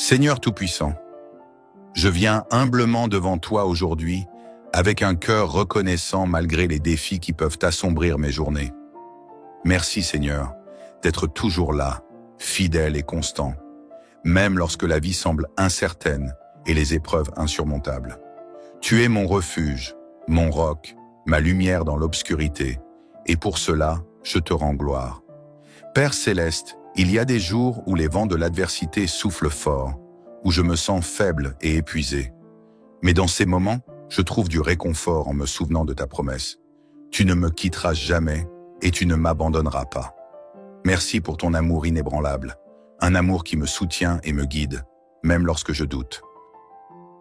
Seigneur Tout-Puissant, je viens humblement devant toi aujourd'hui avec un cœur reconnaissant malgré les défis qui peuvent assombrir mes journées. Merci Seigneur d'être toujours là, fidèle et constant, même lorsque la vie semble incertaine et les épreuves insurmontables. Tu es mon refuge, mon roc, ma lumière dans l'obscurité, et pour cela, je te rends gloire. Père céleste, il y a des jours où les vents de l'adversité soufflent fort, où je me sens faible et épuisé. Mais dans ces moments, je trouve du réconfort en me souvenant de ta promesse. Tu ne me quitteras jamais et tu ne m'abandonneras pas. Merci pour ton amour inébranlable, un amour qui me soutient et me guide, même lorsque je doute.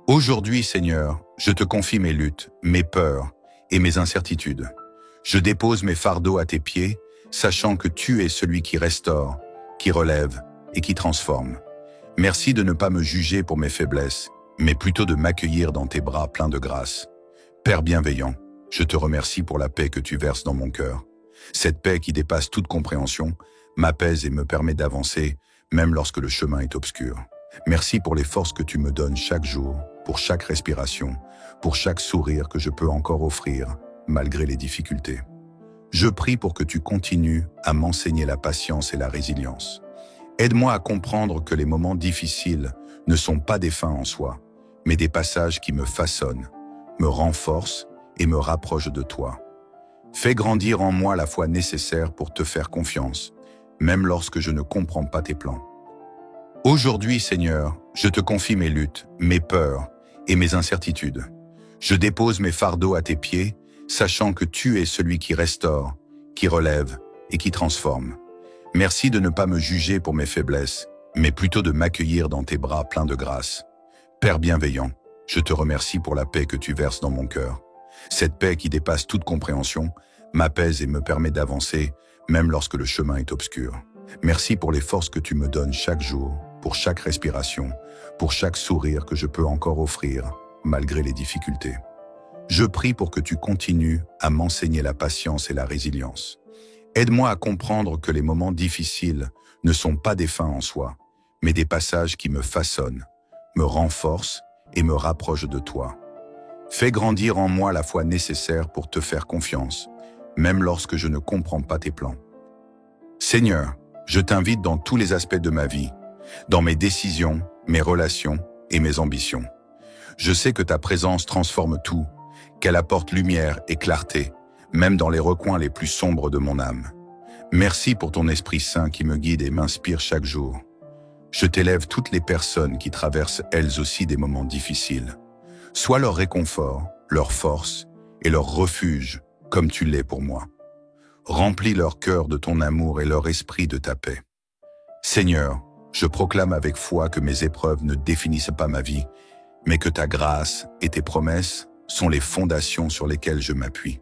Aujourd'hui, Seigneur, je te confie mes luttes, mes peurs et mes incertitudes. Je dépose mes fardeaux à tes pieds, sachant que tu es celui qui restaure, qui relève et qui transforme. Merci de ne pas me juger pour mes faiblesses, mais plutôt de m'accueillir dans tes bras pleins de grâce. Père bienveillant, je te remercie pour la paix que tu verses dans mon cœur. Cette paix qui dépasse toute compréhension m'apaise et me permet d'avancer, même lorsque le chemin est obscur. Merci pour les forces que tu me donnes chaque jour, pour chaque respiration, pour chaque sourire que je peux encore offrir, malgré les difficultés. Je prie pour que tu continues à m'enseigner la patience et la résilience. Aide-moi à comprendre que les moments difficiles ne sont pas des fins en soi, mais des passages qui me façonnent, me renforcent et me rapprochent de toi. Fais grandir en moi la foi nécessaire pour te faire confiance, même lorsque je ne comprends pas tes plans. Aujourd'hui, Seigneur, je te confie mes luttes, mes peurs et mes incertitudes. Je dépose mes fardeaux à tes pieds, sachant que tu es celui qui restaure, qui relève et qui transforme. Merci de ne pas me juger pour mes faiblesses, mais plutôt de m'accueillir dans tes bras pleins de grâce. Père bienveillant, je te remercie pour la paix que tu verses dans mon cœur. Cette paix qui dépasse toute compréhension m'apaise et me permet d'avancer, même lorsque le chemin est obscur. Merci pour les forces que tu me donnes chaque jour, pour chaque respiration, pour chaque sourire que je peux encore offrir, malgré les difficultés. Je prie pour que tu continues à m'enseigner la patience et la résilience. Aide-moi à comprendre que les moments difficiles ne sont pas des fins en soi, mais des passages qui me façonnent, me renforcent et me rapprochent de toi. Fais grandir en moi la foi nécessaire pour te faire confiance, même lorsque je ne comprends pas tes plans. Seigneur, je t'invite dans tous les aspects de ma vie, dans mes décisions, mes relations et mes ambitions. Je sais que ta présence transforme tout, qu'elle apporte lumière et clarté, même dans les recoins les plus sombres de mon âme. Merci pour ton Esprit Saint qui me guide et m'inspire chaque jour. Je t'élève toutes les personnes qui traversent elles aussi des moments difficiles. Sois leur réconfort, leur force et leur refuge, comme tu l'es pour moi. Remplis leur cœur de ton amour et leur esprit de ta paix. Seigneur, je proclame avec foi que mes épreuves ne définissent pas ma vie, mais que ta grâce et tes promesses sont les fondations sur lesquelles je m'appuie.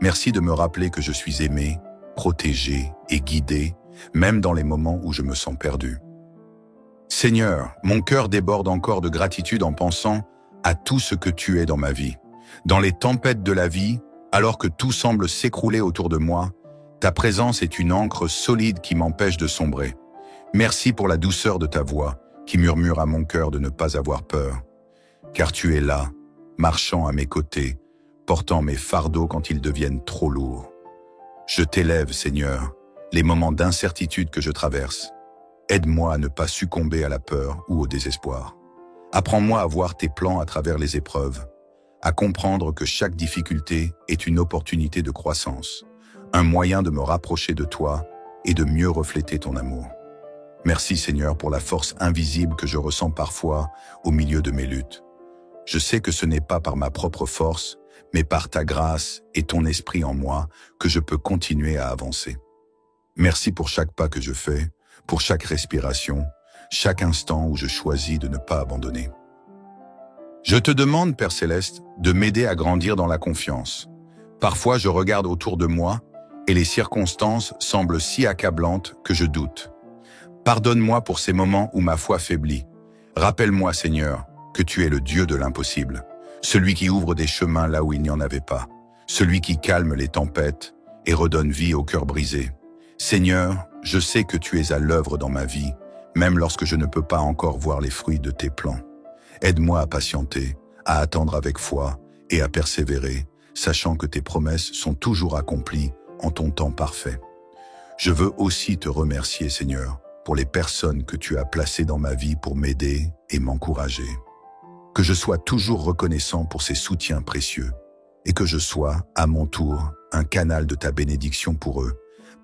Merci de me rappeler que je suis aimé, protégé et guidé, même dans les moments où je me sens perdu. Seigneur, mon cœur déborde encore de gratitude en pensant à tout ce que tu es dans ma vie. Dans les tempêtes de la vie, alors que tout semble s'écrouler autour de moi, ta présence est une ancre solide qui m'empêche de sombrer. Merci pour la douceur de ta voix qui murmure à mon cœur de ne pas avoir peur. Car tu es là, marchant à mes côtés, portant mes fardeaux quand ils deviennent trop lourds. Je t'élève, Seigneur, les moments d'incertitude que je traverse. Aide-moi à ne pas succomber à la peur ou au désespoir. Apprends-moi à voir tes plans à travers les épreuves, à comprendre que chaque difficulté est une opportunité de croissance, un moyen de me rapprocher de toi et de mieux refléter ton amour. Merci Seigneur pour la force invisible que je ressens parfois au milieu de mes luttes. Je sais que ce n'est pas par ma propre force, mais par ta grâce et ton esprit en moi que je peux continuer à avancer. Merci pour chaque pas que je fais, pour chaque respiration, chaque instant où je choisis de ne pas abandonner. Je te demande, Père Céleste, de m'aider à grandir dans la confiance. Parfois, je regarde autour de moi et les circonstances semblent si accablantes que je doute. Pardonne-moi pour ces moments où ma foi faiblit. Rappelle-moi, Seigneur, que tu es le Dieu de l'impossible, celui qui ouvre des chemins là où il n'y en avait pas, celui qui calme les tempêtes et redonne vie au cœur brisé. Seigneur, je sais que tu es à l'œuvre dans ma vie, même lorsque je ne peux pas encore voir les fruits de tes plans. Aide-moi à patienter, à attendre avec foi et à persévérer, sachant que tes promesses sont toujours accomplies en ton temps parfait. Je veux aussi te remercier, Seigneur, pour les personnes que tu as placées dans ma vie pour m'aider et m'encourager. Que je sois toujours reconnaissant pour ces soutiens précieux et que je sois, à mon tour, un canal de ta bénédiction pour eux,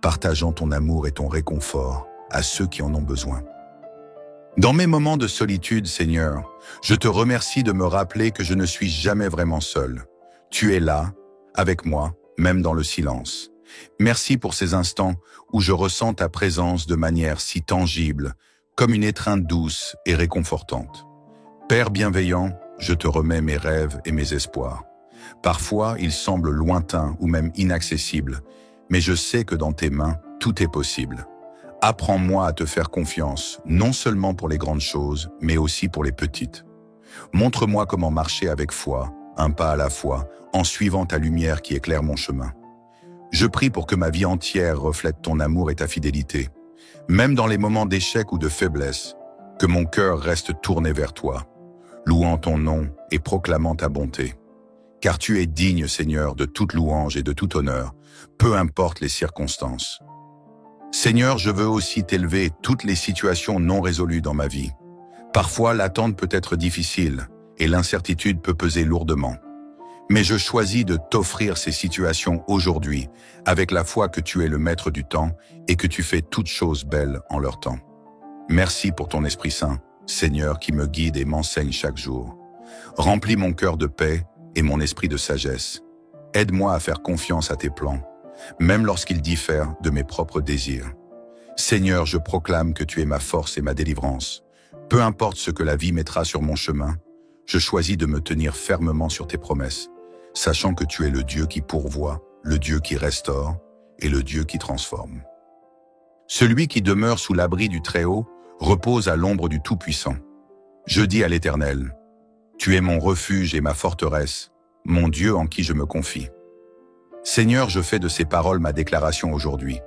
partageant ton amour et ton réconfort à ceux qui en ont besoin. Dans mes moments de solitude, Seigneur, je te remercie de me rappeler que je ne suis jamais vraiment seul. Tu es là, avec moi, même dans le silence. Merci pour ces instants où je ressens ta présence de manière si tangible, comme une étreinte douce et réconfortante. Père bienveillant, je te remets mes rêves et mes espoirs. Parfois, ils semblent lointains ou même inaccessibles, mais je sais que dans tes mains, tout est possible. Apprends-moi à te faire confiance, non seulement pour les grandes choses, mais aussi pour les petites. Montre-moi comment marcher avec foi, un pas à la fois, en suivant ta lumière qui éclaire mon chemin. Je prie pour que ma vie entière reflète ton amour et ta fidélité, même dans les moments d'échec ou de faiblesse, que mon cœur reste tourné vers toi, louant ton nom et proclamant ta bonté. Car tu es digne, Seigneur, de toute louange et de tout honneur, peu importe les circonstances. Seigneur, je veux aussi t'élever toutes les situations non résolues dans ma vie. Parfois, l'attente peut être difficile et l'incertitude peut peser lourdement. Mais je choisis de t'offrir ces situations aujourd'hui avec la foi que tu es le maître du temps et que tu fais toutes choses belles en leur temps. Merci pour ton Esprit Saint, Seigneur, qui me guide et m'enseigne chaque jour. Remplis mon cœur de paix et mon esprit de sagesse. Aide-moi à faire confiance à tes plans, même lorsqu'ils diffèrent de mes propres désirs. Seigneur, je proclame que tu es ma force et ma délivrance. Peu importe ce que la vie mettra sur mon chemin, je choisis de me tenir fermement sur tes promesses, sachant que tu es le Dieu qui pourvoit, le Dieu qui restaure et le Dieu qui transforme. Celui qui demeure sous l'abri du Très-Haut repose à l'ombre du Tout-Puissant. Je dis à l'Éternel, tu es mon refuge et ma forteresse, mon Dieu en qui je me confie. Seigneur, je fais de ces paroles ma déclaration aujourd'hui.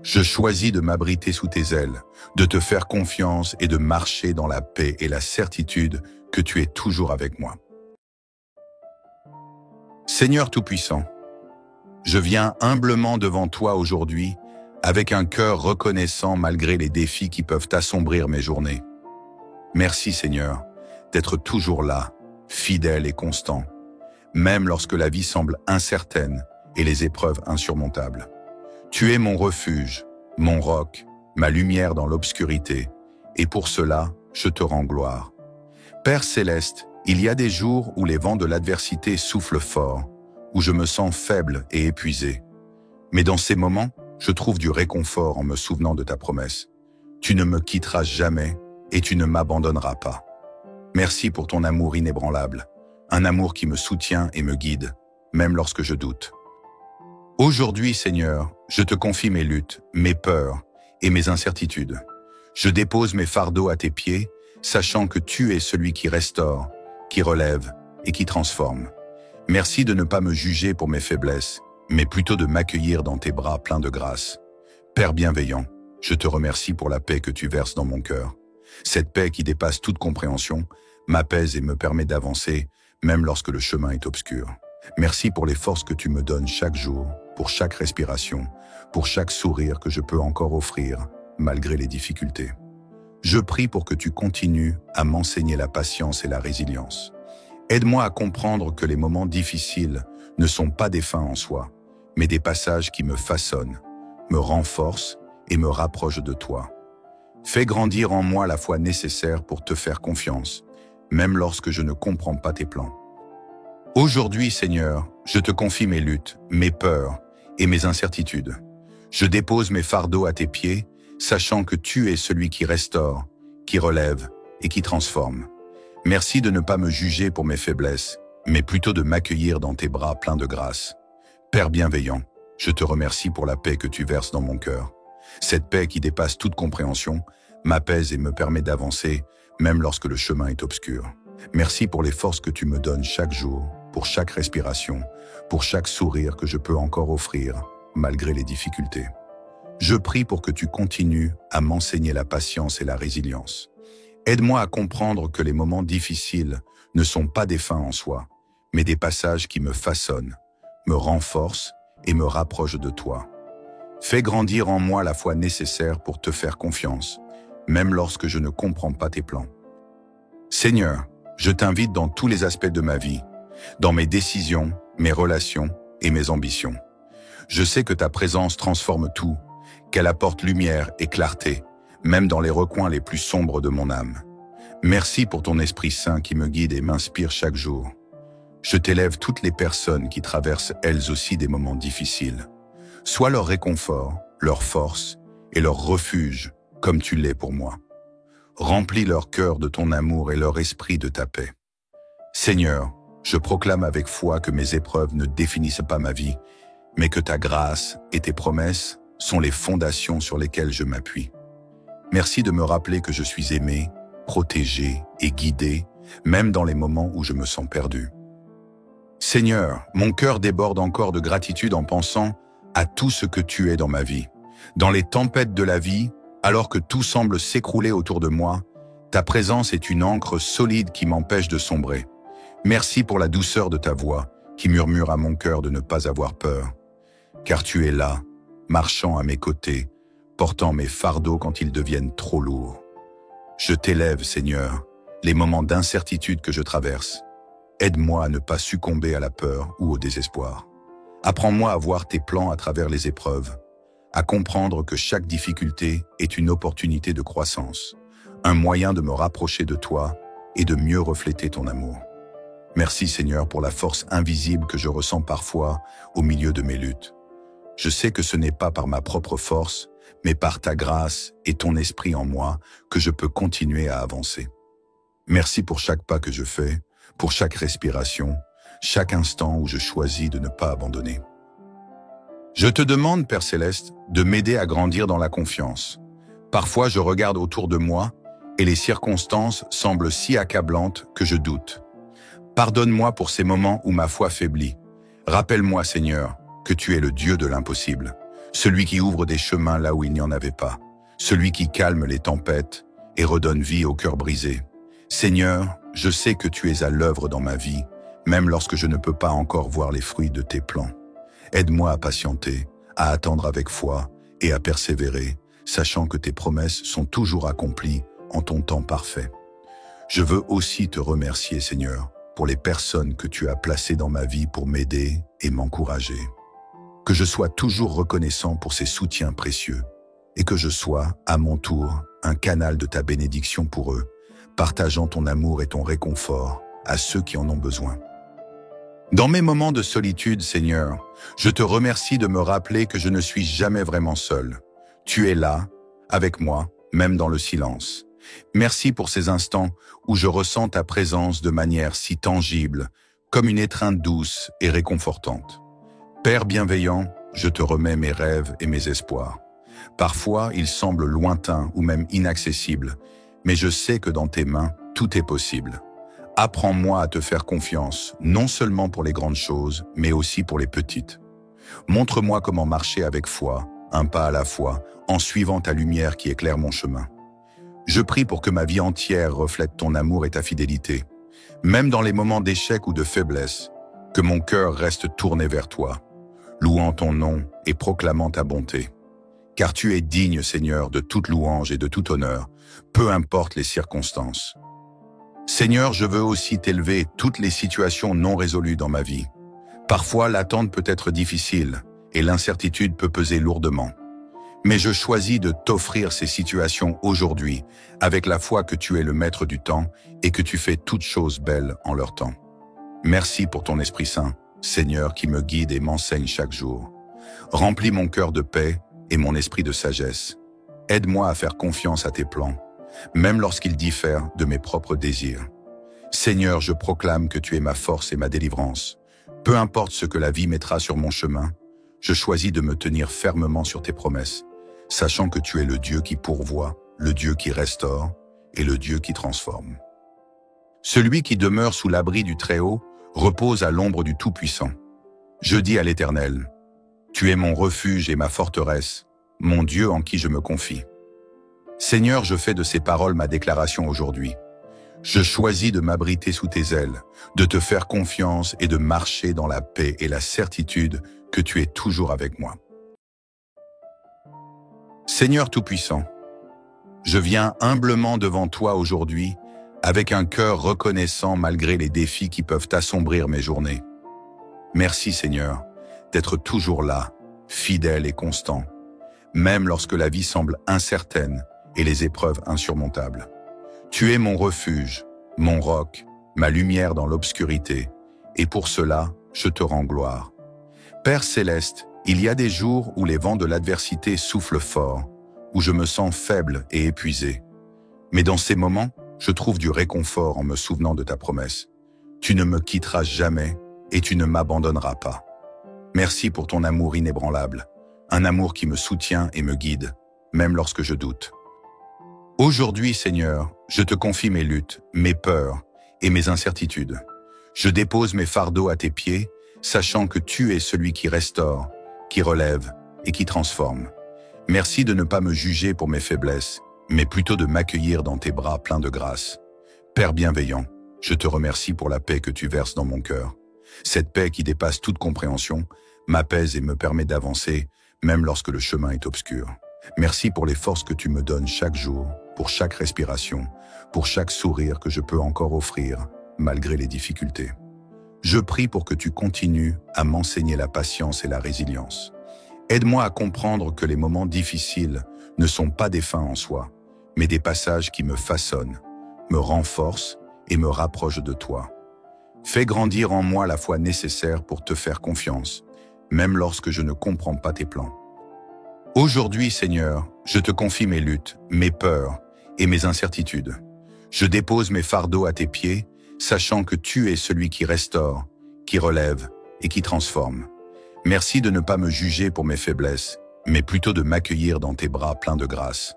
Je choisis de m'abriter sous tes ailes, de te faire confiance et de marcher dans la paix et la certitude que tu es toujours avec moi. Seigneur Tout-Puissant, je viens humblement devant toi aujourd'hui avec un cœur reconnaissant malgré les défis qui peuvent assombrir mes journées. Merci Seigneur d'être toujours là, fidèle et constant, même lorsque la vie semble incertaine et les épreuves insurmontables. Tu es mon refuge, mon roc, ma lumière dans l'obscurité, et pour cela, je te rends gloire. Père céleste, il y a des jours où les vents de l'adversité soufflent fort, où je me sens faible et épuisé. Mais dans ces moments, je trouve du réconfort en me souvenant de ta promesse. Tu ne me quitteras jamais et tu ne m'abandonneras pas. Merci pour ton amour inébranlable, un amour qui me soutient et me guide, même lorsque je doute. Aujourd'hui, Seigneur, je te confie mes luttes, mes peurs et mes incertitudes. Je dépose mes fardeaux à tes pieds, sachant que tu es celui qui restaure, qui relève et qui transforme. Merci de ne pas me juger pour mes faiblesses, mais plutôt de m'accueillir dans tes bras pleins de grâce. Père bienveillant, je te remercie pour la paix que tu verses dans mon cœur. Cette paix qui dépasse toute compréhension m'apaise et me permet d'avancer, même lorsque le chemin est obscur. Merci pour les forces que tu me donnes chaque jour, pour chaque respiration, pour chaque sourire que je peux encore offrir, malgré les difficultés. Je prie pour que tu continues à m'enseigner la patience et la résilience. Aide-moi à comprendre que les moments difficiles ne sont pas des fins en soi, mais des passages qui me façonnent, me renforcent et me rapprochent de toi. Fais grandir en moi la foi nécessaire pour te faire confiance, même lorsque je ne comprends pas tes plans. Aujourd'hui, Seigneur, je te confie mes luttes, mes peurs et mes incertitudes. Je dépose mes fardeaux à tes pieds, sachant que tu es celui qui restaure, qui relève et qui transforme. Merci de ne pas me juger pour mes faiblesses, mais plutôt de m'accueillir dans tes bras pleins de grâce. Père bienveillant, je te remercie pour la paix que tu verses dans mon cœur. Cette paix qui dépasse toute compréhension m'apaise et me permet d'avancer, même lorsque le chemin est obscur. Merci pour les forces que tu me donnes chaque jour, pour chaque respiration, pour chaque sourire que je peux encore offrir, malgré les difficultés. Je prie pour que tu continues à m'enseigner la patience et la résilience. Aide-moi à comprendre que les moments difficiles ne sont pas des fins en soi, mais des passages qui me façonnent, me renforcent et me rapprochent de toi. Fais grandir en moi la foi nécessaire pour te faire confiance, même lorsque je ne comprends pas tes plans. Seigneur, je t'invite dans tous les aspects de ma vie, dans mes décisions, mes relations et mes ambitions. Je sais que ta présence transforme tout, qu'elle apporte lumière et clarté, même dans les recoins les plus sombres de mon âme. Merci pour ton Esprit Saint qui me guide et m'inspire chaque jour. Je t'élève toutes les personnes qui traversent elles aussi des moments difficiles. Sois leur réconfort, leur force et leur refuge, comme tu l'es pour moi. Remplis leur cœur de ton amour et leur esprit de ta paix. Seigneur, je proclame avec foi que mes épreuves ne définissent pas ma vie, mais que ta grâce et tes promesses sont les fondations sur lesquelles je m'appuie. Merci de me rappeler que je suis aimé, protégé et guidé, même dans les moments où je me sens perdu. Seigneur, mon cœur déborde encore de gratitude en pensant à tout ce que tu es dans ma vie. Dans les tempêtes de la vie, alors que tout semble s'écrouler autour de moi, ta présence est une ancre solide qui m'empêche de sombrer. Merci pour la douceur de ta voix qui murmure à mon cœur de ne pas avoir peur. Car tu es là, marchant à mes côtés, portant mes fardeaux quand ils deviennent trop lourds. Je t'élève, Seigneur, les moments d'incertitude que je traverse. Aide-moi à ne pas succomber à la peur ou au désespoir. Apprends-moi à voir tes plans à travers les épreuves, à comprendre que chaque difficulté est une opportunité de croissance, un moyen de me rapprocher de toi et de mieux refléter ton amour. Merci Seigneur pour la force invisible que je ressens parfois au milieu de mes luttes. Je sais que ce n'est pas par ma propre force, mais par ta grâce et ton esprit en moi que je peux continuer à avancer. Merci pour chaque pas que je fais, pour chaque respiration, chaque instant où je choisis de ne pas abandonner. Je te demande, Père Céleste, de m'aider à grandir dans la confiance. Parfois, je regarde autour de moi et les circonstances semblent si accablantes que je doute. Pardonne-moi pour ces moments où ma foi faiblit. Rappelle-moi, Seigneur, que tu es le Dieu de l'impossible, celui qui ouvre des chemins là où il n'y en avait pas, celui qui calme les tempêtes et redonne vie au cœur brisé. Seigneur, je sais que tu es à l'œuvre dans ma vie, même lorsque je ne peux pas encore voir les fruits de tes plans. Aide-moi à patienter, à attendre avec foi et à persévérer, sachant que tes promesses sont toujours accomplies en ton temps parfait. Je veux aussi te remercier, Seigneur, pour les personnes que tu as placées dans ma vie pour m'aider et m'encourager. Que je sois toujours reconnaissant pour ces soutiens précieux et que je sois, à mon tour, un canal de ta bénédiction pour eux, partageant ton amour et ton réconfort à ceux qui en ont besoin. Dans mes moments de solitude, Seigneur, je te remercie de me rappeler que je ne suis jamais vraiment seul. Tu es là, avec moi, même dans le silence. Merci pour ces instants où je ressens ta présence de manière si tangible, comme une étreinte douce et réconfortante. Père bienveillant, je te remets mes rêves et mes espoirs. Parfois, ils semblent lointains ou même inaccessibles, mais je sais que dans tes mains, tout est possible. Apprends-moi à te faire confiance, non seulement pour les grandes choses, mais aussi pour les petites. Montre-moi comment marcher avec foi, un pas à la fois, en suivant ta lumière qui éclaire mon chemin. Je prie pour que ma vie entière reflète ton amour et ta fidélité, même dans les moments d'échec ou de faiblesse, que mon cœur reste tourné vers toi, louant ton nom et proclamant ta bonté. Car tu es digne, Seigneur, de toute louange et de tout honneur, peu importe les circonstances. Seigneur, je veux aussi t'élever toutes les situations non résolues dans ma vie. Parfois, l'attente peut être difficile et l'incertitude peut peser lourdement. Mais je choisis de t'offrir ces situations aujourd'hui avec la foi que tu es le maître du temps et que tu fais toutes choses belles en leur temps. Merci pour ton Esprit Saint, Seigneur, qui me guide et m'enseigne chaque jour. Remplis mon cœur de paix et mon esprit de sagesse. Aide-moi à faire confiance à tes plans, même lorsqu'ils diffèrent de mes propres désirs. Seigneur, je proclame que tu es ma force et ma délivrance. Peu importe ce que la vie mettra sur mon chemin, je choisis de me tenir fermement sur tes promesses, sachant que tu es le Dieu qui pourvoit, le Dieu qui restaure et le Dieu qui transforme. Celui qui demeure sous l'abri du Très-Haut repose à l'ombre du Tout-Puissant. Je dis à l'Éternel, « Tu es mon refuge et ma forteresse, mon Dieu en qui je me confie. Seigneur, je fais de ces paroles ma déclaration aujourd'hui. Je choisis de m'abriter sous tes ailes, de te faire confiance et de marcher dans la paix et la certitude que tu es toujours avec moi. Seigneur Tout-Puissant, je viens humblement devant toi aujourd'hui avec un cœur reconnaissant malgré les défis qui peuvent assombrir mes journées. Merci Seigneur d'être toujours là, fidèle et constant, même lorsque la vie semble incertaine et les épreuves insurmontables. Tu es mon refuge, mon roc, ma lumière dans l'obscurité, et pour cela, je te rends gloire. Père céleste, il y a des jours où les vents de l'adversité soufflent fort, où je me sens faible et épuisé. Mais dans ces moments, je trouve du réconfort en me souvenant de ta promesse. Tu ne me quitteras jamais et tu ne m'abandonneras pas. Merci pour ton amour inébranlable, un amour qui me soutient et me guide, même lorsque je doute. Aujourd'hui, Seigneur, je te confie mes luttes, mes peurs et mes incertitudes. Je dépose mes fardeaux à tes pieds, sachant que tu es celui qui restaure, qui relève et qui transforme. Merci de ne pas me juger pour mes faiblesses, mais plutôt de m'accueillir dans tes bras pleins de grâce. Père bienveillant, je te remercie pour la paix que tu verses dans mon cœur. Cette paix qui dépasse toute compréhension m'apaise et me permet d'avancer, même lorsque le chemin est obscur. Merci pour les forces que tu me donnes chaque jour, pour chaque respiration, pour chaque sourire que je peux encore offrir, malgré les difficultés. Je prie pour que tu continues à m'enseigner la patience et la résilience. Aide-moi à comprendre que les moments difficiles ne sont pas des fins en soi, mais des passages qui me façonnent, me renforcent et me rapprochent de toi. Fais grandir en moi la foi nécessaire pour te faire confiance, même lorsque je ne comprends pas tes plans. Aujourd'hui, Seigneur, je te confie mes luttes, mes peurs et mes incertitudes. Je dépose mes fardeaux à tes pieds, sachant que tu es celui qui restaure, qui relève et qui transforme. Merci de ne pas me juger pour mes faiblesses, mais plutôt de m'accueillir dans tes bras pleins de grâce.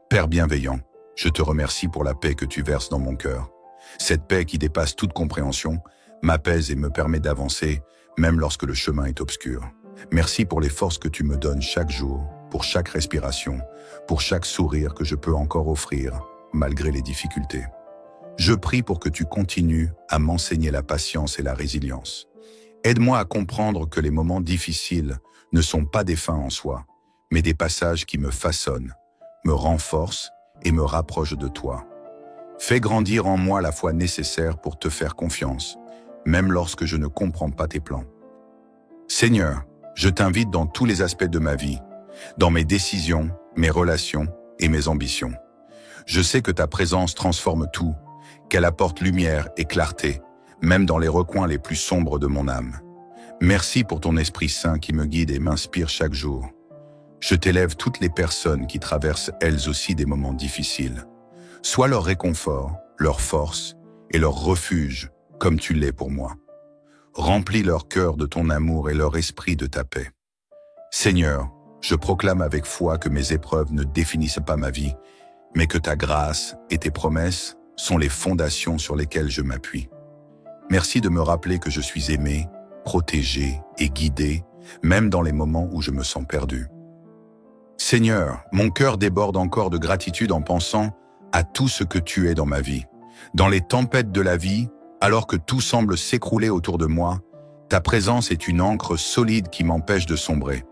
Père bienveillant, je te remercie pour la paix que tu verses dans mon cœur. Cette paix qui dépasse toute compréhension m'apaise et me permet d'avancer, même lorsque le chemin est obscur. Merci pour les forces que tu me donnes chaque jour, pour chaque respiration, pour chaque sourire que je peux encore offrir, malgré les difficultés. Je prie pour que tu continues à m'enseigner la patience et la résilience. Aide-moi à comprendre que les moments difficiles ne sont pas des fins en soi, mais des passages qui me façonnent, me renforcent et me rapprochent de toi. Fais grandir en moi la foi nécessaire pour te faire confiance, même lorsque je ne comprends pas tes plans. Seigneur, je t'invite dans tous les aspects de ma vie, dans mes décisions, mes relations et mes ambitions. Je sais que ta présence transforme tout, qu'elle apporte lumière et clarté, même dans les recoins les plus sombres de mon âme. Merci pour ton Esprit Saint qui me guide et m'inspire chaque jour. Je t'élève toutes les personnes qui traversent elles aussi des moments difficiles. Sois leur réconfort, leur force et leur refuge, comme tu l'es pour moi. Remplis leur cœur de ton amour et leur esprit de ta paix. Seigneur, je proclame avec foi que mes épreuves ne définissent pas ma vie, mais que ta grâce et tes promesses sont les fondations sur lesquelles je m'appuie. Merci de me rappeler que je suis aimé, protégé et guidé, même dans les moments où je me sens perdu. Seigneur, mon cœur déborde encore de gratitude en pensant à tout ce que tu es dans ma vie. Dans les tempêtes de la vie, alors que tout semble s'écrouler autour de moi, ta présence est une ancre solide qui m'empêche de sombrer.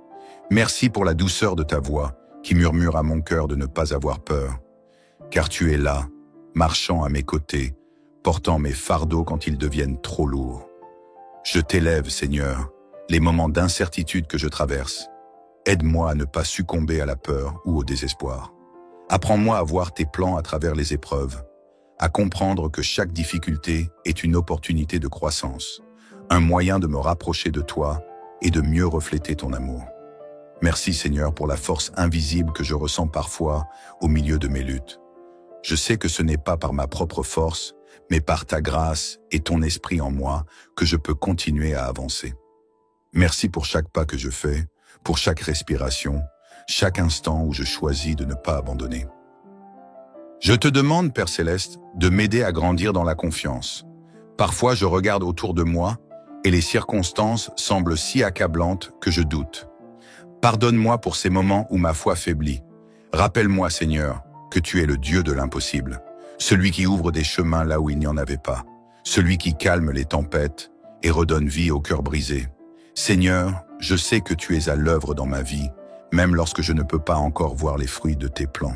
Merci pour la douceur de ta voix qui murmure à mon cœur de ne pas avoir peur. Car tu es là, marchant à mes côtés, portant mes fardeaux quand ils deviennent trop lourds. Je t'élève, Seigneur, les moments d'incertitude que je traverse. Aide-moi à ne pas succomber à la peur ou au désespoir. Apprends-moi à voir tes plans à travers les épreuves, à comprendre que chaque difficulté est une opportunité de croissance, un moyen de me rapprocher de toi et de mieux refléter ton amour. Merci Seigneur pour la force invisible que je ressens parfois au milieu de mes luttes. Je sais que ce n'est pas par ma propre force, mais par ta grâce et ton esprit en moi que je peux continuer à avancer. Merci pour chaque pas que je fais, pour chaque respiration, chaque instant où je choisis de ne pas abandonner. Je te demande, Père Céleste, de m'aider à grandir dans la confiance. Parfois, je regarde autour de moi et les circonstances semblent si accablantes que je doute. Pardonne-moi pour ces moments où ma foi faiblit. Rappelle-moi, Seigneur, que tu es le Dieu de l'impossible, celui qui ouvre des chemins là où il n'y en avait pas, celui qui calme les tempêtes et redonne vie au cœur brisé. Seigneur, je sais que tu es à l'œuvre dans ma vie, même lorsque je ne peux pas encore voir les fruits de tes plans.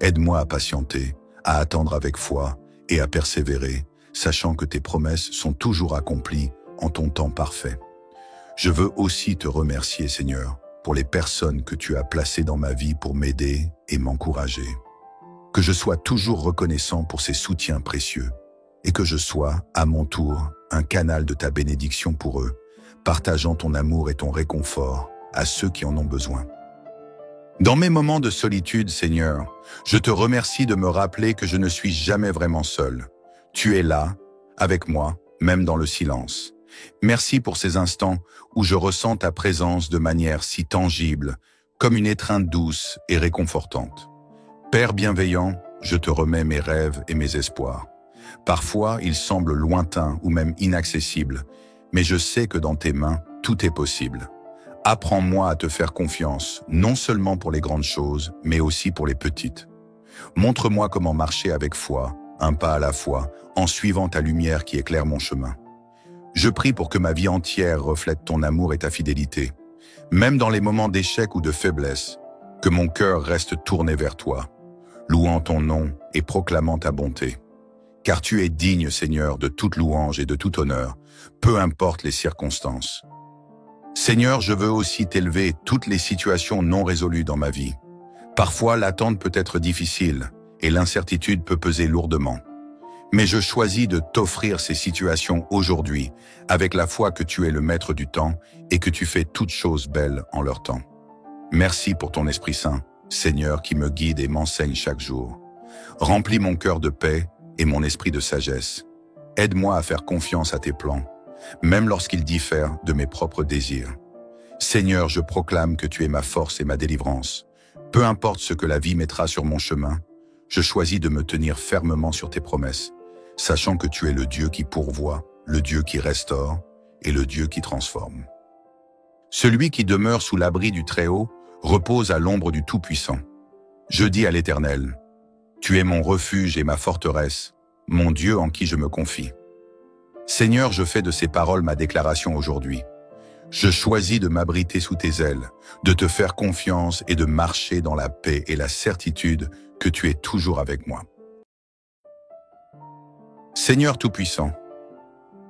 Aide-moi à patienter, à attendre avec foi et à persévérer, sachant que tes promesses sont toujours accomplies en ton temps parfait. Je veux aussi te remercier, Seigneur, pour les personnes que tu as placées dans ma vie pour m'aider et m'encourager. Que je sois toujours reconnaissant pour ces soutiens précieux et que je sois, à mon tour, un canal de ta bénédiction pour eux, partageant ton amour et ton réconfort à ceux qui en ont besoin. Dans mes moments de solitude, Seigneur, je te remercie de me rappeler que je ne suis jamais vraiment seul. Tu es là, avec moi, même dans le silence. Merci pour ces instants où je ressens ta présence de manière si tangible, comme une étreinte douce et réconfortante. Père bienveillant, je te remets mes rêves et mes espoirs. Parfois, ils semblent lointains ou même inaccessibles, mais je sais que dans tes mains, tout est possible. Apprends-moi à te faire confiance, non seulement pour les grandes choses, mais aussi pour les petites. Montre-moi comment marcher avec foi, un pas à la fois, en suivant ta lumière qui éclaire mon chemin. Je prie pour que ma vie entière reflète ton amour et ta fidélité, même dans les moments d'échec ou de faiblesse, que mon cœur reste tourné vers toi, louant ton nom et proclamant ta bonté. Car tu es digne, Seigneur, de toute louange et de tout honneur, peu importe les circonstances. Seigneur, je veux aussi t'élever toutes les situations non résolues dans ma vie. Parfois, l'attente peut être difficile et l'incertitude peut peser lourdement. Mais je choisis de t'offrir ces situations aujourd'hui avec la foi que tu es le maître du temps et que tu fais toutes choses belles en leur temps. Merci pour ton Esprit Saint, Seigneur, qui me guide et m'enseigne chaque jour. Remplis mon cœur de paix et mon esprit de sagesse. Aide-moi à faire confiance à tes plans, même lorsqu'ils diffèrent de mes propres désirs. Seigneur, je proclame que tu es ma force et ma délivrance. Peu importe ce que la vie mettra sur mon chemin, je choisis de me tenir fermement sur tes promesses, sachant que tu es le Dieu qui pourvoit, le Dieu qui restaure et le Dieu qui transforme. Celui qui demeure sous l'abri du Très-Haut repose à l'ombre du Tout-Puissant. Je dis à l'Éternel, tu es mon refuge et ma forteresse, mon Dieu en qui je me confie. Seigneur, je fais de ces paroles ma déclaration aujourd'hui. Je choisis de m'abriter sous tes ailes, de te faire confiance et de marcher dans la paix et la certitude que tu es toujours avec moi. Seigneur Tout-Puissant,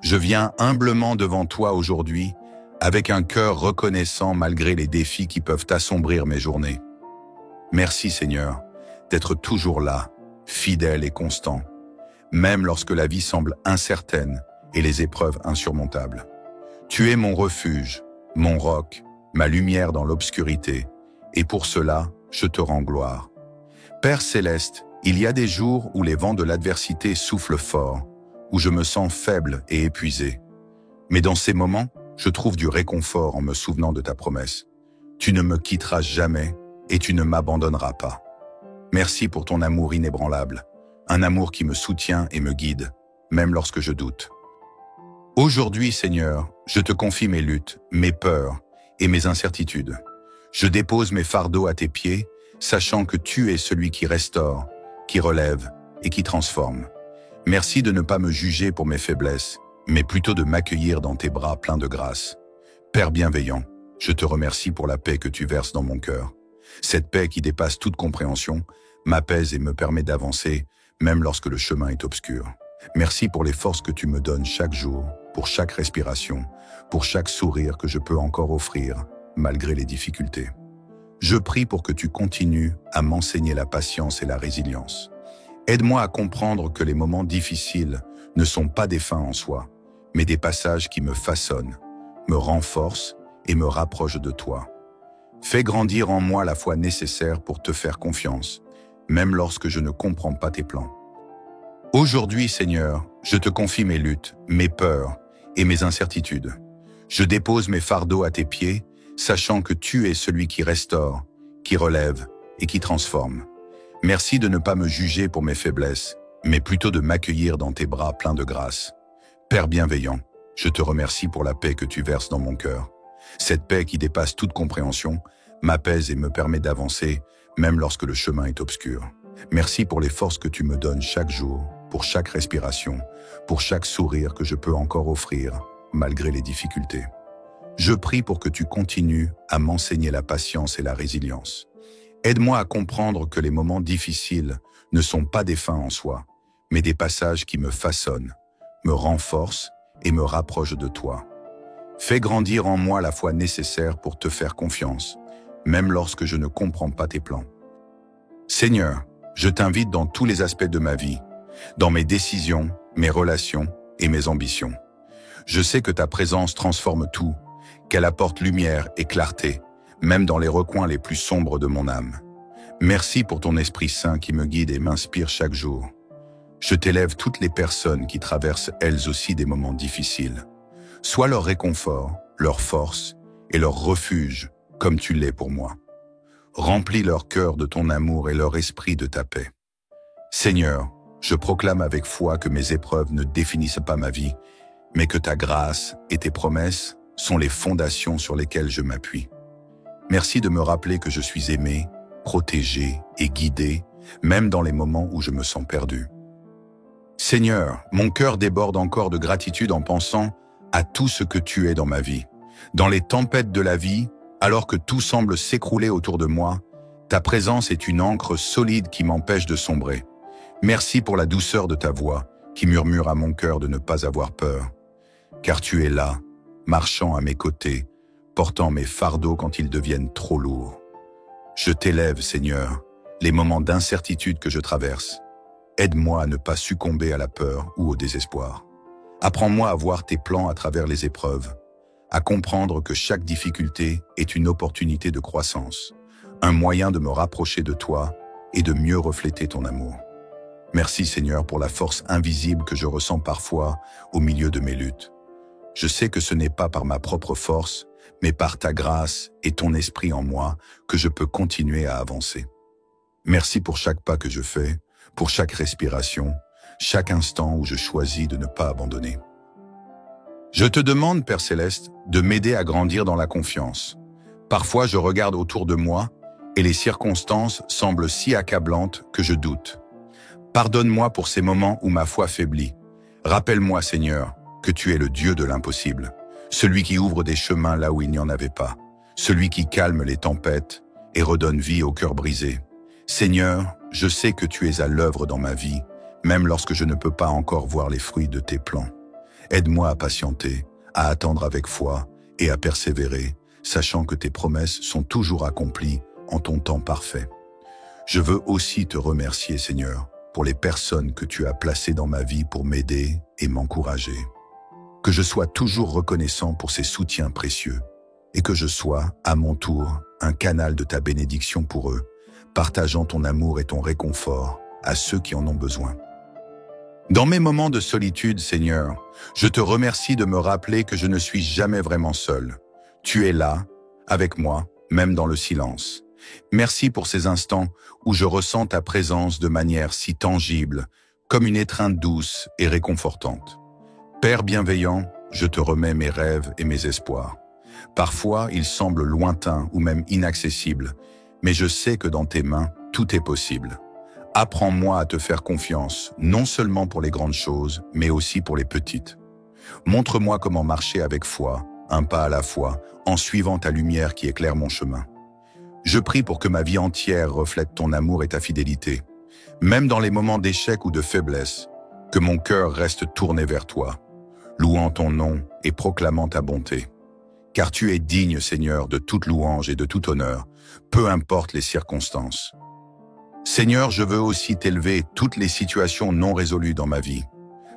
je viens humblement devant toi aujourd'hui avec un cœur reconnaissant malgré les défis qui peuvent assombrir mes journées. Merci Seigneur d'être toujours là, fidèle et constant, même lorsque la vie semble incertaine et les épreuves insurmontables. Tu es mon refuge, mon roc, ma lumière dans l'obscurité, et pour cela, je te rends gloire. Père céleste, il y a des jours où les vents de l'adversité soufflent fort, où je me sens faible et épuisé. Mais dans ces moments, je trouve du réconfort en me souvenant de ta promesse. Tu ne me quitteras jamais et tu ne m'abandonneras pas. Merci pour ton amour inébranlable, un amour qui me soutient et me guide, même lorsque je doute. Aujourd'hui, Seigneur, je te confie mes luttes, mes peurs et mes incertitudes. Je dépose mes fardeaux à tes pieds, sachant que tu es celui qui restaure, qui relève et qui transforme. Merci de ne pas me juger pour mes faiblesses, mais plutôt de m'accueillir dans tes bras pleins de grâce. Père bienveillant, je te remercie pour la paix que tu verses dans mon cœur. Cette paix qui dépasse toute compréhension m'apaise et me permet d'avancer, même lorsque le chemin est obscur. Merci pour les forces que tu me donnes chaque jour, pour chaque respiration, pour chaque sourire que je peux encore offrir, malgré les difficultés. Je prie pour que tu continues à m'enseigner la patience et la résilience. Aide-moi à comprendre que les moments difficiles ne sont pas des fins en soi, mais des passages qui me façonnent, me renforcent et me rapprochent de toi. Fais grandir en moi la foi nécessaire pour te faire confiance, même lorsque je ne comprends pas tes plans. Aujourd'hui, Seigneur, je te confie mes luttes, mes peurs et mes incertitudes. Je dépose mes fardeaux à tes pieds, sachant que tu es celui qui restaure, qui relève et qui transforme. Merci de ne pas me juger pour mes faiblesses, mais plutôt de m'accueillir dans tes bras pleins de grâce. Père bienveillant, je te remercie pour la paix que tu verses dans mon cœur. Cette paix qui dépasse toute compréhension m'apaise et me permet d'avancer, même lorsque le chemin est obscur. Merci pour les forces que tu me donnes chaque jour, pour chaque respiration, pour chaque sourire que je peux encore offrir, malgré les difficultés. Je prie pour que tu continues à m'enseigner la patience et la résilience. Aide-moi à comprendre que les moments difficiles ne sont pas des fins en soi, mais des passages qui me façonnent, me renforcent et me rapprochent de toi. Fais grandir en moi la foi nécessaire pour te faire confiance, même lorsque je ne comprends pas tes plans. Seigneur, je t'invite dans tous les aspects de ma vie, dans mes décisions, mes relations et mes ambitions. Je sais que ta présence transforme tout, qu'elle apporte lumière et clarté, même dans les recoins les plus sombres de mon âme. Merci pour ton Esprit Saint qui me guide et m'inspire chaque jour. Je t'élève toutes les personnes qui traversent elles aussi des moments difficiles. Sois leur réconfort, leur force et leur refuge, comme tu l'es pour moi. Remplis leur cœur de ton amour et leur esprit de ta paix. Seigneur, je proclame avec foi que mes épreuves ne définissent pas ma vie, mais que ta grâce et tes promesses sont les fondations sur lesquelles je m'appuie. Merci de me rappeler que je suis aimé, protégé et guidé, même dans les moments où je me sens perdu. Seigneur, mon cœur déborde encore de gratitude en pensant à tout ce que tu es dans ma vie. Dans les tempêtes de la vie, alors que tout semble s'écrouler autour de moi, ta présence est une ancre solide qui m'empêche de sombrer. Merci pour la douceur de ta voix qui murmure à mon cœur de ne pas avoir peur. Car tu es là, marchant à mes côtés, portant mes fardeaux quand ils deviennent trop lourds. Je t'élève, Seigneur, les moments d'incertitude que je traverse. Aide-moi à ne pas succomber à la peur ou au désespoir. Apprends-moi à voir tes plans à travers les épreuves, à comprendre que chaque difficulté est une opportunité de croissance, un moyen de me rapprocher de toi et de mieux refléter ton amour. Merci Seigneur pour la force invisible que je ressens parfois au milieu de mes luttes. Je sais que ce n'est pas par ma propre force, mais par ta grâce et ton esprit en moi que je peux continuer à avancer. Merci pour chaque pas que je fais, pour chaque respiration, chaque instant où je choisis de ne pas abandonner. Je te demande, Père Céleste, de m'aider à grandir dans la confiance. Parfois, je regarde autour de moi et les circonstances semblent si accablantes que je doute. Pardonne-moi pour ces moments où ma foi faiblit. Rappelle-moi, Seigneur, que tu es le Dieu de l'impossible, celui qui ouvre des chemins là où il n'y en avait pas, celui qui calme les tempêtes et redonne vie au cœur brisé. Seigneur, je sais que tu es à l'œuvre dans ma vie, même lorsque je ne peux pas encore voir les fruits de tes plans. Aide-moi à patienter, à attendre avec foi et à persévérer, sachant que tes promesses sont toujours accomplies en ton temps parfait. Je veux aussi te remercier, Seigneur, pour les personnes que tu as placées dans ma vie pour m'aider et m'encourager. Que je sois toujours reconnaissant pour ces soutiens précieux et que je sois, à mon tour, un canal de ta bénédiction pour eux, partageant ton amour et ton réconfort à ceux qui en ont besoin. Dans mes moments de solitude, Seigneur, je te remercie de me rappeler que je ne suis jamais vraiment seul. Tu es là, avec moi, même dans le silence. Merci pour ces instants où je ressens ta présence de manière si tangible, comme une étreinte douce et réconfortante. Père bienveillant, je te remets mes rêves et mes espoirs. Parfois, ils semblent lointains ou même inaccessibles, mais je sais que dans tes mains, tout est possible. Apprends-moi à te faire confiance, non seulement pour les grandes choses, mais aussi pour les petites. Montre-moi comment marcher avec foi, un pas à la fois, en suivant ta lumière qui éclaire mon chemin. Je prie pour que ma vie entière reflète ton amour et ta fidélité, même dans les moments d'échec ou de faiblesse, que mon cœur reste tourné vers toi, louant ton nom et proclamant ta bonté. Car tu es digne, Seigneur, de toute louange et de tout honneur, peu importe les circonstances. Seigneur, je veux aussi t'élever toutes les situations non résolues dans ma vie.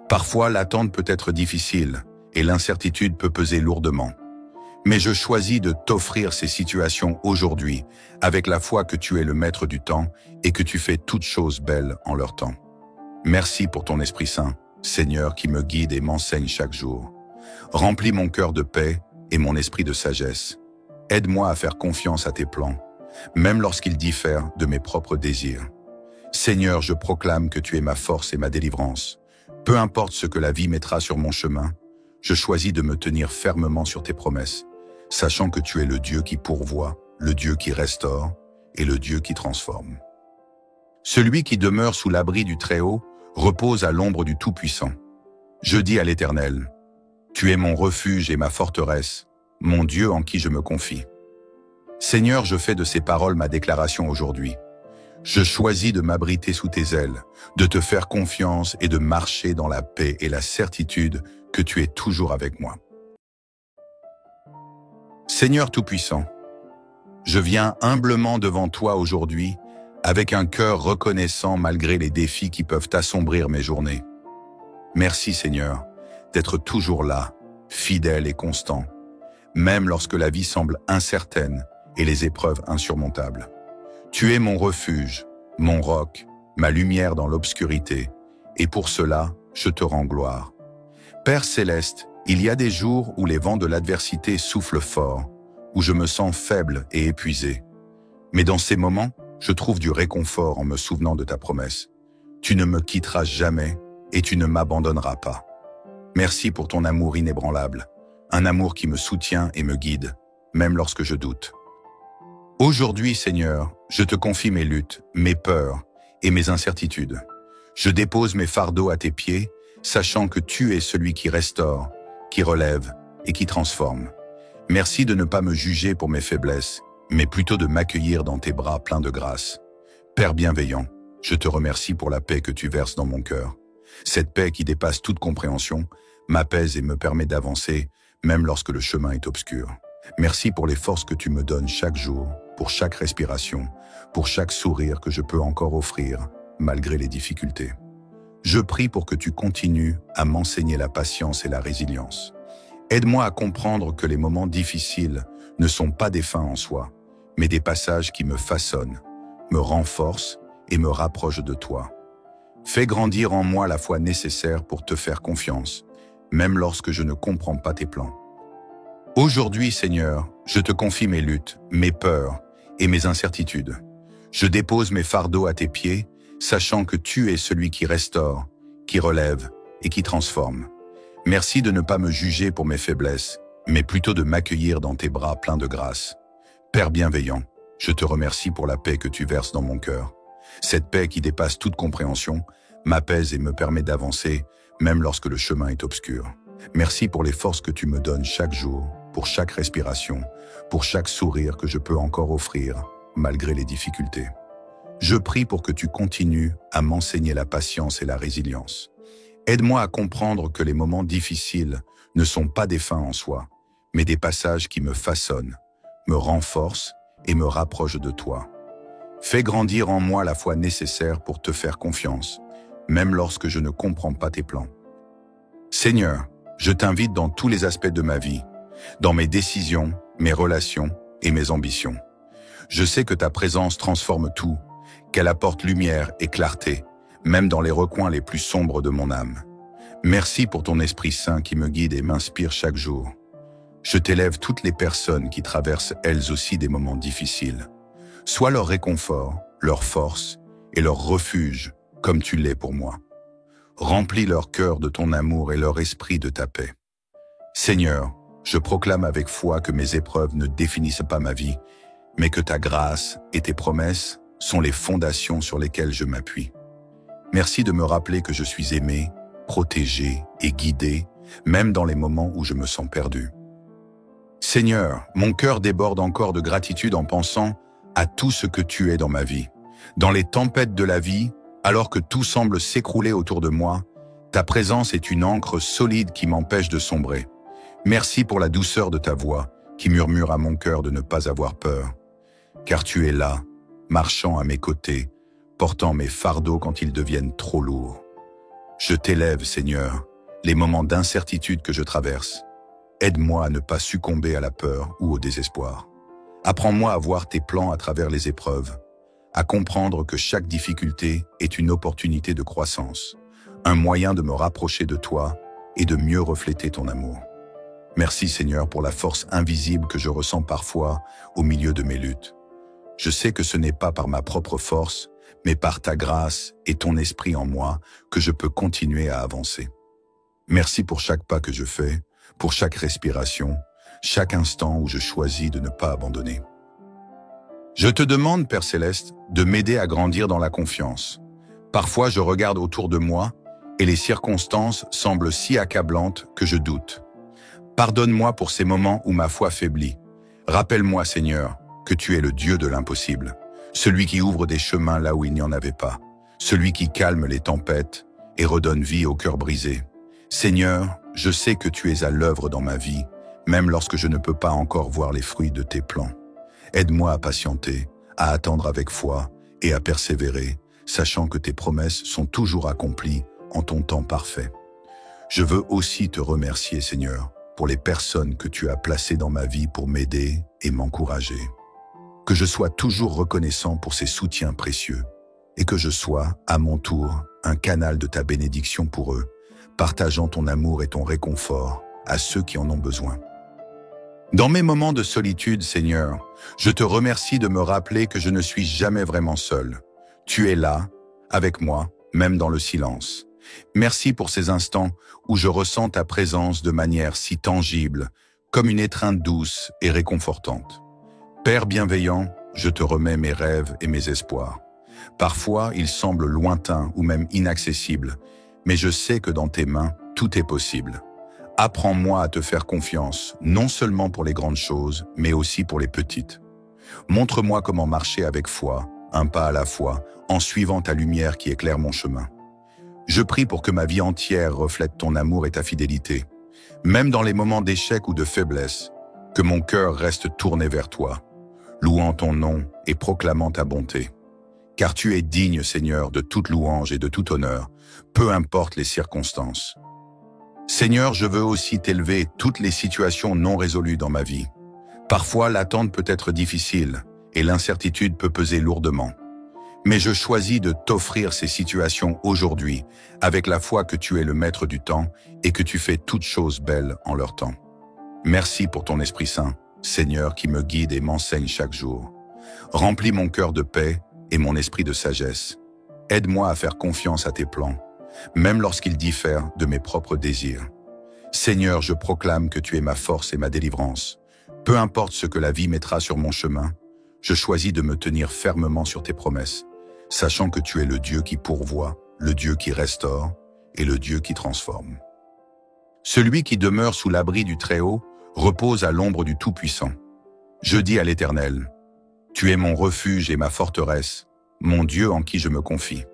Parfois, l'attente peut être difficile et l'incertitude peut peser lourdement. Mais je choisis de t'offrir ces situations aujourd'hui avec la foi que tu es le maître du temps et que tu fais toutes choses belles en leur temps. Merci pour ton Esprit Saint, Seigneur, qui me guide et m'enseigne chaque jour. Remplis mon cœur de paix et mon esprit de sagesse. Aide-moi à faire confiance à tes plans, même lorsqu'ils diffèrent de mes propres désirs. Seigneur, je proclame que tu es ma force et ma délivrance. Peu importe ce que la vie mettra sur mon chemin, je choisis de me tenir fermement sur tes promesses, sachant que tu es le Dieu qui pourvoit, le Dieu qui restaure et le Dieu qui transforme. Celui qui demeure sous l'abri du Très-Haut repose à l'ombre du Tout-Puissant. Je dis à l'Éternel, « Tu es mon refuge et ma forteresse, mon Dieu en qui je me confie. » Seigneur, je fais de ces paroles ma déclaration aujourd'hui. Je choisis de m'abriter sous tes ailes, de te faire confiance et de marcher dans la paix et la certitude que tu es toujours avec moi. Seigneur Tout-Puissant, je viens humblement devant toi aujourd'hui avec un cœur reconnaissant malgré les défis qui peuvent assombrir mes journées. Merci Seigneur d'être toujours là, fidèle et constant, même lorsque la vie semble incertaine et les épreuves insurmontables. Tu es mon refuge, mon roc, ma lumière dans l'obscurité, et pour cela, je te rends gloire. Père céleste, il y a des jours où les vents de l'adversité soufflent fort, où je me sens faible et épuisé. Mais dans ces moments, je trouve du réconfort en me souvenant de ta promesse. Tu ne me quitteras jamais et tu ne m'abandonneras pas. Merci pour ton amour inébranlable, un amour qui me soutient et me guide, même lorsque je doute. Aujourd'hui, Seigneur, je te confie mes luttes, mes peurs et mes incertitudes. Je dépose mes fardeaux à tes pieds, sachant que tu es celui qui restaure, qui relève et qui transforme. Merci de ne pas me juger pour mes faiblesses, mais plutôt de m'accueillir dans tes bras pleins de grâce. Père bienveillant, je te remercie pour la paix que tu verses dans mon cœur. Cette paix qui dépasse toute compréhension m'apaise et me permet d'avancer, même lorsque le chemin est obscur. Merci pour les forces que tu me donnes chaque jour, pour chaque respiration, pour chaque sourire que je peux encore offrir, malgré les difficultés. Je prie pour que tu continues à m'enseigner la patience et la résilience. Aide-moi à comprendre que les moments difficiles ne sont pas des fins en soi, mais des passages qui me façonnent, me renforcent et me rapprochent de toi. Fais grandir en moi la foi nécessaire pour te faire confiance, même lorsque je ne comprends pas tes plans. Aujourd'hui, Seigneur, je te confie mes luttes, mes peurs et mes incertitudes. Je dépose mes fardeaux à tes pieds, sachant que tu es celui qui restaure, qui relève et qui transforme. Merci de ne pas me juger pour mes faiblesses, mais plutôt de m'accueillir dans tes bras pleins de grâce. Père bienveillant, je te remercie pour la paix que tu verses dans mon cœur. Cette paix qui dépasse toute compréhension m'apaise et me permet d'avancer, même lorsque le chemin est obscur. Merci pour les forces que tu me donnes chaque jour, pour chaque respiration, pour chaque sourire que je peux encore offrir, malgré les difficultés. Je prie pour que tu continues à m'enseigner la patience et la résilience. Aide-moi à comprendre que les moments difficiles ne sont pas des fins en soi, mais des passages qui me façonnent, me renforcent et me rapprochent de toi. Fais grandir en moi la foi nécessaire pour te faire confiance, même lorsque je ne comprends pas tes plans. Seigneur, je t'invite dans tous les aspects de ma vie, dans mes décisions, mes relations et mes ambitions. Je sais que ta présence transforme tout, qu'elle apporte lumière et clarté, même dans les recoins les plus sombres de mon âme. Merci pour ton Esprit Saint qui me guide et m'inspire chaque jour. Je t'élève toutes les personnes qui traversent elles aussi des moments difficiles. Sois leur réconfort, leur force et leur refuge, comme tu l'es pour moi. Remplis leur cœur de ton amour et leur esprit de ta paix. Seigneur, je proclame avec foi que mes épreuves ne définissent pas ma vie, mais que ta grâce et tes promesses sont les fondations sur lesquelles je m'appuie. Merci de me rappeler que je suis aimé, protégé et guidé, même dans les moments où je me sens perdu. Seigneur, mon cœur déborde encore de gratitude en pensant à tout ce que tu es dans ma vie. Dans les tempêtes de la vie, alors que tout semble s'écrouler autour de moi, ta présence est une ancre solide qui m'empêche de sombrer. Merci pour la douceur de ta voix qui murmure à mon cœur de ne pas avoir peur. Car tu es là, marchant à mes côtés, portant mes fardeaux quand ils deviennent trop lourds. Je t'élève, Seigneur, les moments d'incertitude que je traverse. Aide-moi à ne pas succomber à la peur ou au désespoir. Apprends-moi à voir tes plans à travers les épreuves, à comprendre que chaque difficulté est une opportunité de croissance, un moyen de me rapprocher de toi et de mieux refléter ton amour. Merci Seigneur pour la force invisible que je ressens parfois au milieu de mes luttes. Je sais que ce n'est pas par ma propre force, mais par ta grâce et ton esprit en moi que je peux continuer à avancer. Merci pour chaque pas que je fais, pour chaque respiration, chaque instant où je choisis de ne pas abandonner. Je te demande, Père Céleste, de m'aider à grandir dans la confiance. Parfois, je regarde autour de moi et les circonstances semblent si accablantes que je doute. Pardonne-moi pour ces moments où ma foi faiblit. Rappelle-moi, Seigneur, que tu es le Dieu de l'impossible, celui qui ouvre des chemins là où il n'y en avait pas, celui qui calme les tempêtes et redonne vie au cœur brisé. Seigneur, je sais que tu es à l'œuvre dans ma vie, même lorsque je ne peux pas encore voir les fruits de tes plans. Aide-moi à patienter, à attendre avec foi et à persévérer, sachant que tes promesses sont toujours accomplies en ton temps parfait. Je veux aussi te remercier, Seigneur, pour les personnes que tu as placées dans ma vie pour m'aider et m'encourager. Que je sois toujours reconnaissant pour ces soutiens précieux et que je sois, à mon tour, un canal de ta bénédiction pour eux, partageant ton amour et ton réconfort à ceux qui en ont besoin. Dans mes moments de solitude, Seigneur, je te remercie de me rappeler que je ne suis jamais vraiment seul. Tu es là, avec moi, même dans le silence. Merci pour ces instants où je ressens ta présence de manière si tangible, comme une étreinte douce et réconfortante. Père bienveillant, je te remets mes rêves et mes espoirs. Parfois, ils semblent lointains ou même inaccessibles, mais je sais que dans tes mains, tout est possible. Apprends-moi à te faire confiance, non seulement pour les grandes choses, mais aussi pour les petites. Montre-moi comment marcher avec foi, un pas à la fois, en suivant ta lumière qui éclaire mon chemin. Je prie pour que ma vie entière reflète ton amour et ta fidélité, même dans les moments d'échec ou de faiblesse, que mon cœur reste tourné vers toi, louant ton nom et proclamant ta bonté. Car tu es digne, Seigneur, de toute louange et de tout honneur, peu importe les circonstances. Seigneur, je veux aussi t'élever toutes les situations non résolues dans ma vie. Parfois, l'attente peut être difficile et l'incertitude peut peser lourdement. Mais je choisis de t'offrir ces situations aujourd'hui avec la foi que tu es le maître du temps et que tu fais toutes choses belles en leur temps. Merci pour ton Esprit Saint, Seigneur, qui me guide et m'enseigne chaque jour. Remplis mon cœur de paix et mon esprit de sagesse. Aide-moi à faire confiance à tes plans, même lorsqu'ils diffèrent de mes propres désirs. Seigneur, je proclame que tu es ma force et ma délivrance. Peu importe ce que la vie mettra sur mon chemin, je choisis de me tenir fermement sur tes promesses, sachant que tu es le Dieu qui pourvoit, le Dieu qui restaure et le Dieu qui transforme. Celui qui demeure sous l'abri du Très-Haut repose à l'ombre du Tout-Puissant. Je dis à l'Éternel, tu es mon refuge et ma forteresse, mon Dieu en qui je me confie.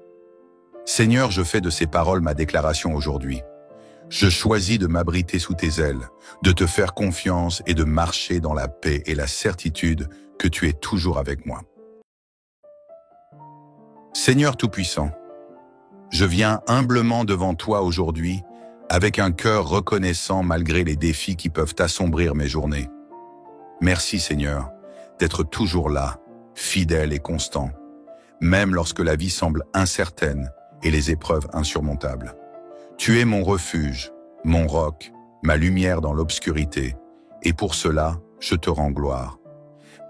Seigneur, je fais de ces paroles ma déclaration aujourd'hui. Je choisis de m'abriter sous tes ailes, de te faire confiance et de marcher dans la paix et la certitude que tu es toujours avec moi. Seigneur Tout-Puissant, je viens humblement devant toi aujourd'hui avec un cœur reconnaissant malgré les défis qui peuvent assombrir mes journées. Merci Seigneur d'être toujours là, fidèle et constant, même lorsque la vie semble incertaine et les épreuves insurmontables. Tu es mon refuge, mon roc, ma lumière dans l'obscurité, et pour cela, je te rends gloire.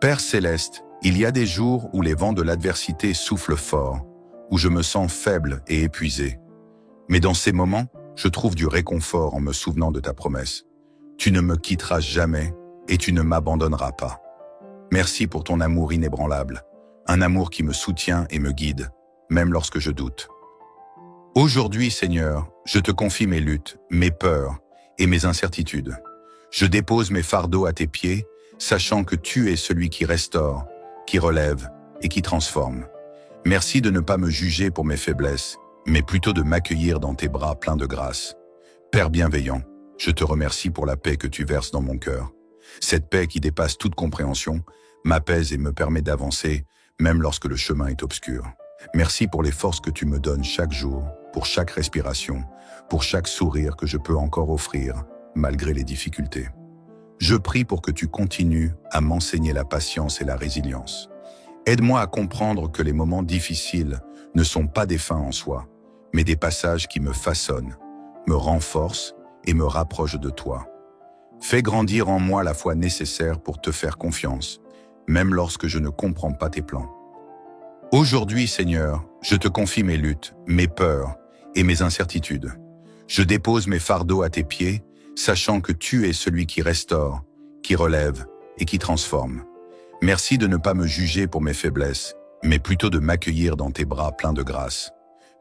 Père Céleste, il y a des jours où les vents de l'adversité soufflent fort, où je me sens faible et épuisé. Mais dans ces moments, je trouve du réconfort en me souvenant de ta promesse. Tu ne me quitteras jamais et tu ne m'abandonneras pas. Merci pour ton amour inébranlable, un amour qui me soutient et me guide, même lorsque je doute. Aujourd'hui, Seigneur, je te confie mes luttes, mes peurs et mes incertitudes. Je dépose mes fardeaux à tes pieds, sachant que tu es celui qui restaure, qui relève et qui transforme. Merci de ne pas me juger pour mes faiblesses, mais plutôt de m'accueillir dans tes bras pleins de grâce. Père bienveillant, je te remercie pour la paix que tu verses dans mon cœur. Cette paix qui dépasse toute compréhension m'apaise et me permet d'avancer, même lorsque le chemin est obscur. Merci pour les forces que tu me donnes chaque jour, pour chaque respiration, pour chaque sourire que je peux encore offrir, malgré les difficultés. Je prie pour que tu continues à m'enseigner la patience et la résilience. Aide-moi à comprendre que les moments difficiles ne sont pas des fins en soi, mais des passages qui me façonnent, me renforcent et me rapprochent de toi. Fais grandir en moi la foi nécessaire pour te faire confiance, même lorsque je ne comprends pas tes plans. Aujourd'hui, Seigneur, je te confie mes luttes, mes peurs et mes incertitudes. Je dépose mes fardeaux à tes pieds, sachant que tu es celui qui restaure, qui relève et qui transforme. Merci de ne pas me juger pour mes faiblesses, mais plutôt de m'accueillir dans tes bras pleins de grâce.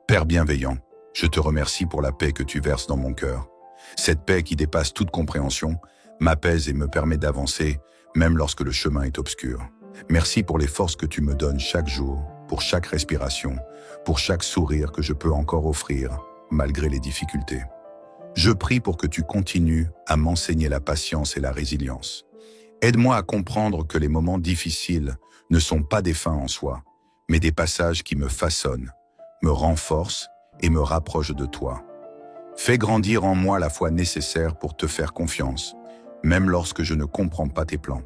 Père bienveillant, je te remercie pour la paix que tu verses dans mon cœur. Cette paix qui dépasse toute compréhension m'apaise et me permet d'avancer, même lorsque le chemin est obscur. Merci pour les forces que tu me donnes chaque jour, pour chaque respiration, pour chaque sourire que je peux encore offrir, malgré les difficultés. Je prie pour que tu continues à m'enseigner la patience et la résilience. Aide-moi à comprendre que les moments difficiles ne sont pas des fins en soi, mais des passages qui me façonnent, me renforcent et me rapprochent de toi. Fais grandir en moi la foi nécessaire pour te faire confiance, même lorsque je ne comprends pas tes plans.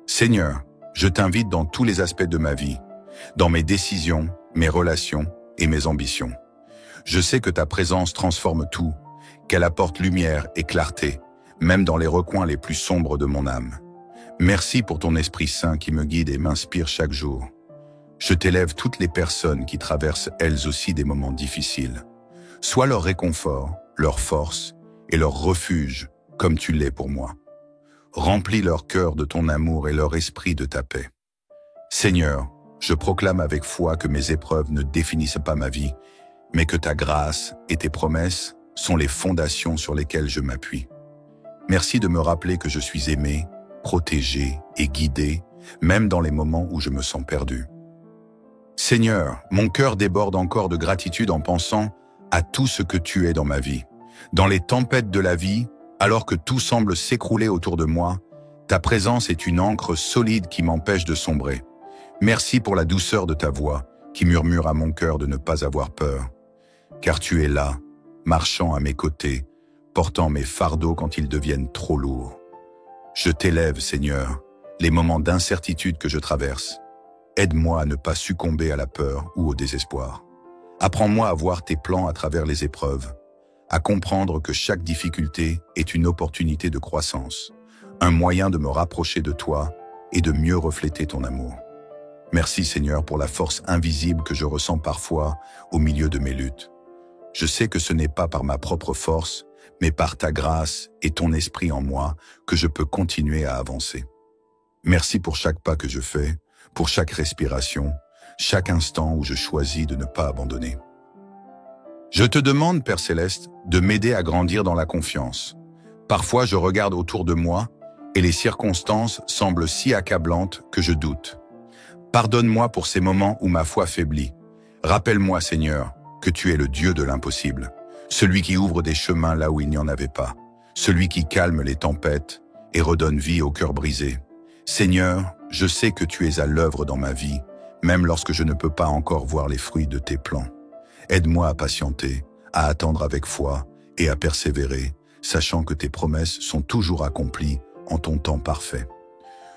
Seigneur, je t'invite dans tous les aspects de ma vie, dans mes décisions, mes relations et mes ambitions. Je sais que ta présence transforme tout, qu'elle apporte lumière et clarté, même dans les recoins les plus sombres de mon âme. Merci pour ton Esprit Saint qui me guide et m'inspire chaque jour. Je t'élève toutes les personnes qui traversent elles aussi des moments difficiles. Sois leur réconfort, leur force et leur refuge, comme tu l'es pour moi. Remplis leur cœur de ton amour et leur esprit de ta paix. Seigneur, je proclame avec foi que mes épreuves ne définissent pas ma vie, mais que ta grâce et tes promesses sont les fondations sur lesquelles je m'appuie. Merci de me rappeler que je suis aimé, protégé et guidé, même dans les moments où je me sens perdu. Seigneur, mon cœur déborde encore de gratitude en pensant à tout ce que tu es dans ma vie. Dans les tempêtes de la vie, alors que tout semble s'écrouler autour de moi, ta présence est une ancre solide qui m'empêche de sombrer. Merci pour la douceur de ta voix qui murmure à mon cœur de ne pas avoir peur. Car tu es là, marchant à mes côtés, portant mes fardeaux quand ils deviennent trop lourds. Je t'élève, Seigneur, les moments d'incertitude que je traverse. Aide-moi à ne pas succomber à la peur ou au désespoir. Apprends-moi à voir tes plans à travers les épreuves, à comprendre que chaque difficulté est une opportunité de croissance, un moyen de me rapprocher de toi et de mieux refléter ton amour. Merci Seigneur pour la force invisible que je ressens parfois au milieu de mes luttes. Je sais que ce n'est pas par ma propre force, mais par ta grâce et ton esprit en moi que je peux continuer à avancer. Merci pour chaque pas que je fais, pour chaque respiration, chaque instant où je choisis de ne pas abandonner. Je te demande, Père Céleste, de m'aider à grandir dans la confiance. Parfois, je regarde autour de moi et les circonstances semblent si accablantes que je doute. Pardonne-moi pour ces moments où ma foi faiblit. Rappelle-moi, Seigneur, que tu es le Dieu de l'impossible, celui qui ouvre des chemins là où il n'y en avait pas, celui qui calme les tempêtes et redonne vie au cœur brisé. Seigneur, je sais que tu es à l'œuvre dans ma vie, même lorsque je ne peux pas encore voir les fruits de tes plans. Aide-moi à patienter, à attendre avec foi et à persévérer, sachant que tes promesses sont toujours accomplies en ton temps parfait.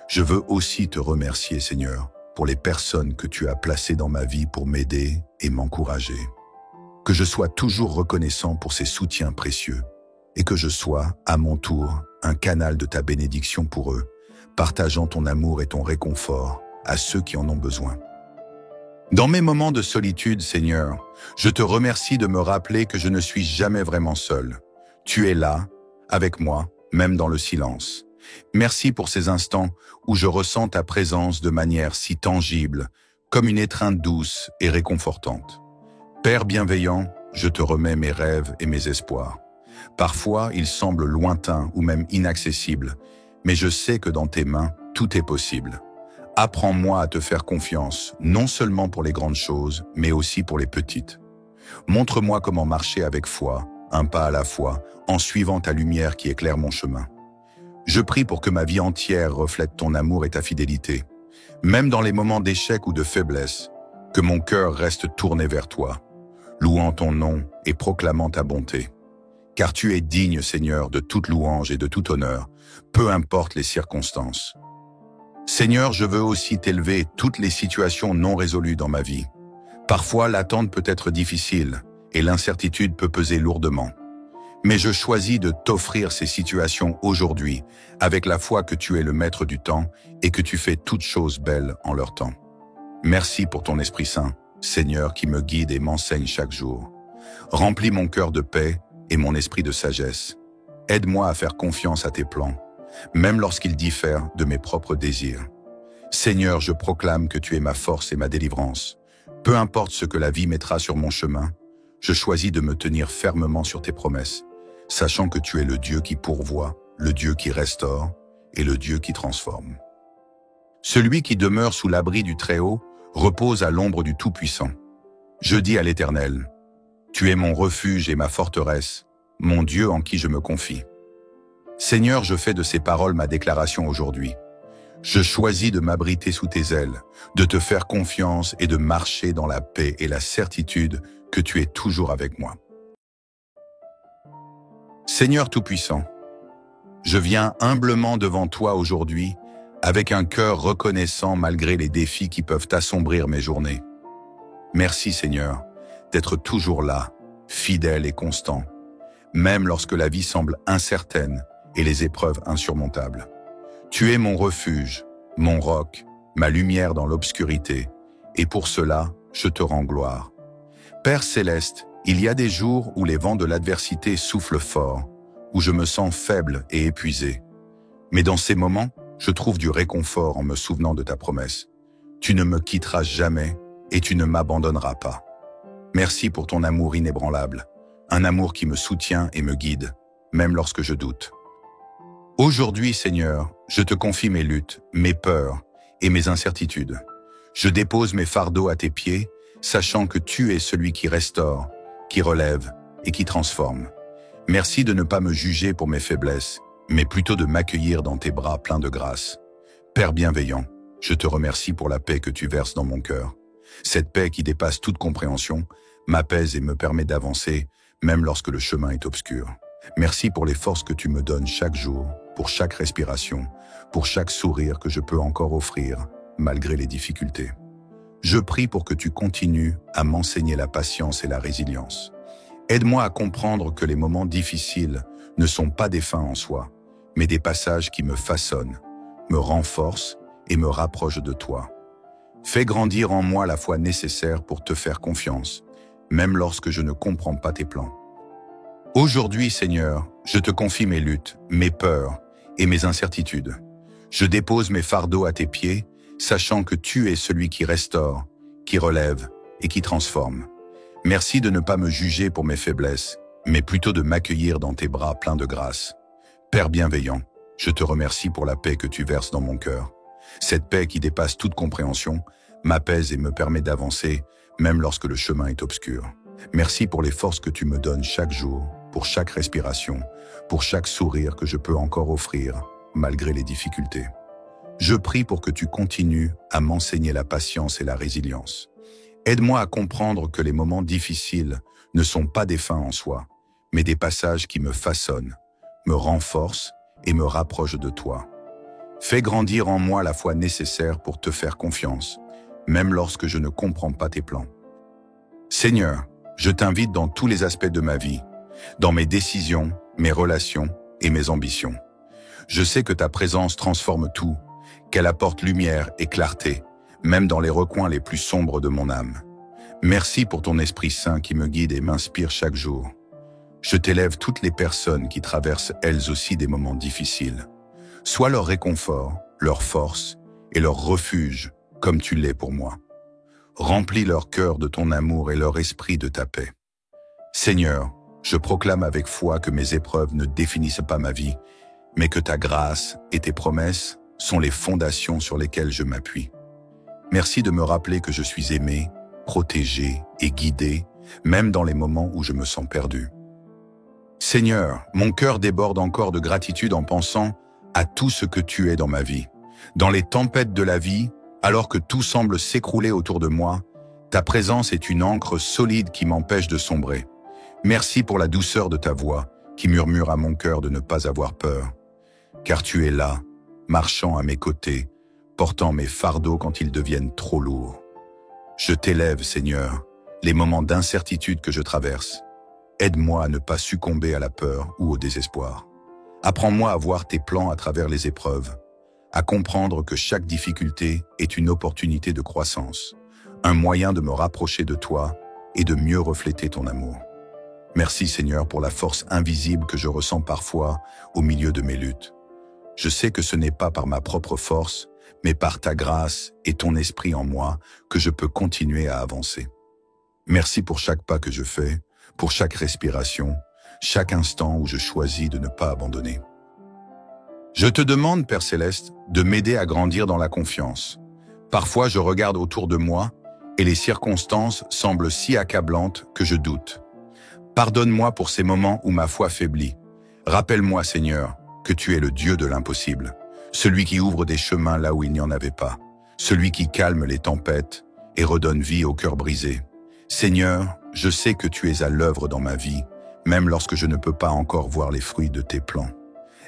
Je veux aussi te remercier, Seigneur, pour les personnes que tu as placées dans ma vie pour m'aider et m'encourager. Que je sois toujours reconnaissant pour ces soutiens précieux et que je sois, à mon tour, un canal de ta bénédiction pour eux, partageant ton amour et ton réconfort à ceux qui en ont besoin. Dans mes moments de solitude, Seigneur, je te remercie de me rappeler que je ne suis jamais vraiment seul. Tu es là, avec moi, même dans le silence. Merci pour ces instants où je ressens ta présence de manière si tangible, comme une étreinte douce et réconfortante. Père bienveillant, je te remets mes rêves et mes espoirs. Parfois, ils semblent lointains ou même inaccessibles, mais je sais que dans tes mains, tout est possible. Apprends-moi à te faire confiance, non seulement pour les grandes choses, mais aussi pour les petites. Montre-moi comment marcher avec foi, un pas à la fois, en suivant ta lumière qui éclaire mon chemin. Je prie pour que ma vie entière reflète ton amour et ta fidélité, même dans les moments d'échec ou de faiblesse, que mon cœur reste tourné vers toi, louant ton nom et proclamant ta bonté. Car tu es digne, Seigneur, de toute louange et de tout honneur, peu importe les circonstances. Seigneur, je veux aussi t'élever toutes les situations non résolues dans ma vie. Parfois, l'attente peut être difficile et l'incertitude peut peser lourdement. Mais je choisis de t'offrir ces situations aujourd'hui avec la foi que tu es le maître du temps et que tu fais toutes choses belles en leur temps. Merci pour ton Esprit Saint, Seigneur, qui me guide et m'enseigne chaque jour. Remplis mon cœur de paix et mon esprit de sagesse. Aide-moi à faire confiance à tes plans, même lorsqu'ils diffèrent de mes propres désirs. Seigneur, je proclame que tu es ma force et ma délivrance. Peu importe ce que la vie mettra sur mon chemin, je choisis de me tenir fermement sur tes promesses, sachant que tu es le Dieu qui pourvoit, le Dieu qui restaure et le Dieu qui transforme. Celui qui demeure sous l'abri du Très-Haut repose à l'ombre du Tout-Puissant. Je dis à l'Éternel, tu es mon refuge et ma forteresse, mon Dieu en qui je me confie. Seigneur, je fais de ces paroles ma déclaration aujourd'hui. Je choisis de m'abriter sous tes ailes, de te faire confiance et de marcher dans la paix et la certitude que tu es toujours avec moi. Seigneur Tout-Puissant, je viens humblement devant toi aujourd'hui avec un cœur reconnaissant malgré les défis qui peuvent assombrir mes journées. Merci Seigneur d'être toujours là, fidèle et constant, même lorsque la vie semble incertaine et les épreuves insurmontables. Tu es mon refuge, mon roc, ma lumière dans l'obscurité, et pour cela, je te rends gloire. Père céleste, il y a des jours où les vents de l'adversité soufflent fort, où je me sens faible et épuisé. Mais dans ces moments, je trouve du réconfort en me souvenant de ta promesse. Tu ne me quitteras jamais et tu ne m'abandonneras pas. Merci pour ton amour inébranlable, un amour qui me soutient et me guide, même lorsque je doute. Aujourd'hui, Seigneur, je te confie mes luttes, mes peurs et mes incertitudes. Je dépose mes fardeaux à tes pieds, sachant que tu es celui qui restaure, qui relève et qui transforme. Merci de ne pas me juger pour mes faiblesses, mais plutôt de m'accueillir dans tes bras pleins de grâce. Père bienveillant, je te remercie pour la paix que tu verses dans mon cœur. Cette paix qui dépasse toute compréhension m'apaise et me permet d'avancer, même lorsque le chemin est obscur. Merci pour les forces que tu me donnes chaque jour, pour chaque respiration, pour chaque sourire que je peux encore offrir, malgré les difficultés. Je prie pour que tu continues à m'enseigner la patience et la résilience. Aide-moi à comprendre que les moments difficiles ne sont pas des fins en soi, mais des passages qui me façonnent, me renforcent et me rapprochent de toi. Fais grandir en moi la foi nécessaire pour te faire confiance, même lorsque je ne comprends pas tes plans. Aujourd'hui, Seigneur, je te confie mes luttes, mes peurs et mes incertitudes. Je dépose mes fardeaux à tes pieds, sachant que tu es celui qui restaure, qui relève et qui transforme. Merci de ne pas me juger pour mes faiblesses, mais plutôt de m'accueillir dans tes bras pleins de grâce. Père bienveillant, je te remercie pour la paix que tu verses dans mon cœur. Cette paix qui dépasse toute compréhension m'apaise et me permet d'avancer, même lorsque le chemin est obscur. Merci pour les forces que tu me donnes chaque jour, pour chaque respiration, pour chaque sourire que je peux encore offrir, malgré les difficultés. Je prie pour que tu continues à m'enseigner la patience et la résilience. Aide-moi à comprendre que les moments difficiles ne sont pas des fins en soi, mais des passages qui me façonnent, me renforcent et me rapprochent de toi. Fais grandir en moi la foi nécessaire pour te faire confiance, même lorsque je ne comprends pas tes plans. Seigneur, je t'invite dans tous les aspects de ma vie, dans mes décisions, mes relations et mes ambitions. Je sais que ta présence transforme tout, qu'elle apporte lumière et clarté, même dans les recoins les plus sombres de mon âme. Merci pour ton Esprit Saint qui me guide et m'inspire chaque jour. Je t'élève toutes les personnes qui traversent elles aussi des moments difficiles. Sois leur réconfort, leur force et leur refuge, comme tu l'es pour moi. Remplis leur cœur de ton amour et leur esprit de ta paix. Seigneur, je proclame avec foi que mes épreuves ne définissent pas ma vie, mais que ta grâce et tes promesses sont les fondations sur lesquelles je m'appuie. Merci de me rappeler que je suis aimé, protégé et guidé, même dans les moments où je me sens perdu. Seigneur, mon cœur déborde encore de gratitude en pensant à tout ce que tu es dans ma vie. Dans les tempêtes de la vie, alors que tout semble s'écrouler autour de moi, ta présence est une ancre solide qui m'empêche de sombrer. Merci pour la douceur de ta voix qui murmure à mon cœur de ne pas avoir peur. Car tu es là, marchant à mes côtés, portant mes fardeaux quand ils deviennent trop lourds. Je t'élève, Seigneur, les moments d'incertitude que je traverse. Aide-moi à ne pas succomber à la peur ou au désespoir. Apprends-moi à voir tes plans à travers les épreuves, à comprendre que chaque difficulté est une opportunité de croissance, un moyen de me rapprocher de toi et de mieux refléter ton amour. Merci Seigneur pour la force invisible que je ressens parfois au milieu de mes luttes. Je sais que ce n'est pas par ma propre force, mais par ta grâce et ton esprit en moi que je peux continuer à avancer. Merci pour chaque pas que je fais, pour chaque respiration, chaque instant où je choisis de ne pas abandonner. Je te demande, Père Céleste, de m'aider à grandir dans la confiance. Parfois, je regarde autour de moi et les circonstances semblent si accablantes que je doute. Pardonne-moi pour ces moments où ma foi faiblit. Rappelle-moi, Seigneur, que tu es le Dieu de l'impossible, celui qui ouvre des chemins là où il n'y en avait pas, celui qui calme les tempêtes et redonne vie au cœur brisé. Seigneur, je sais que tu es à l'œuvre dans ma vie, même lorsque je ne peux pas encore voir les fruits de tes plans.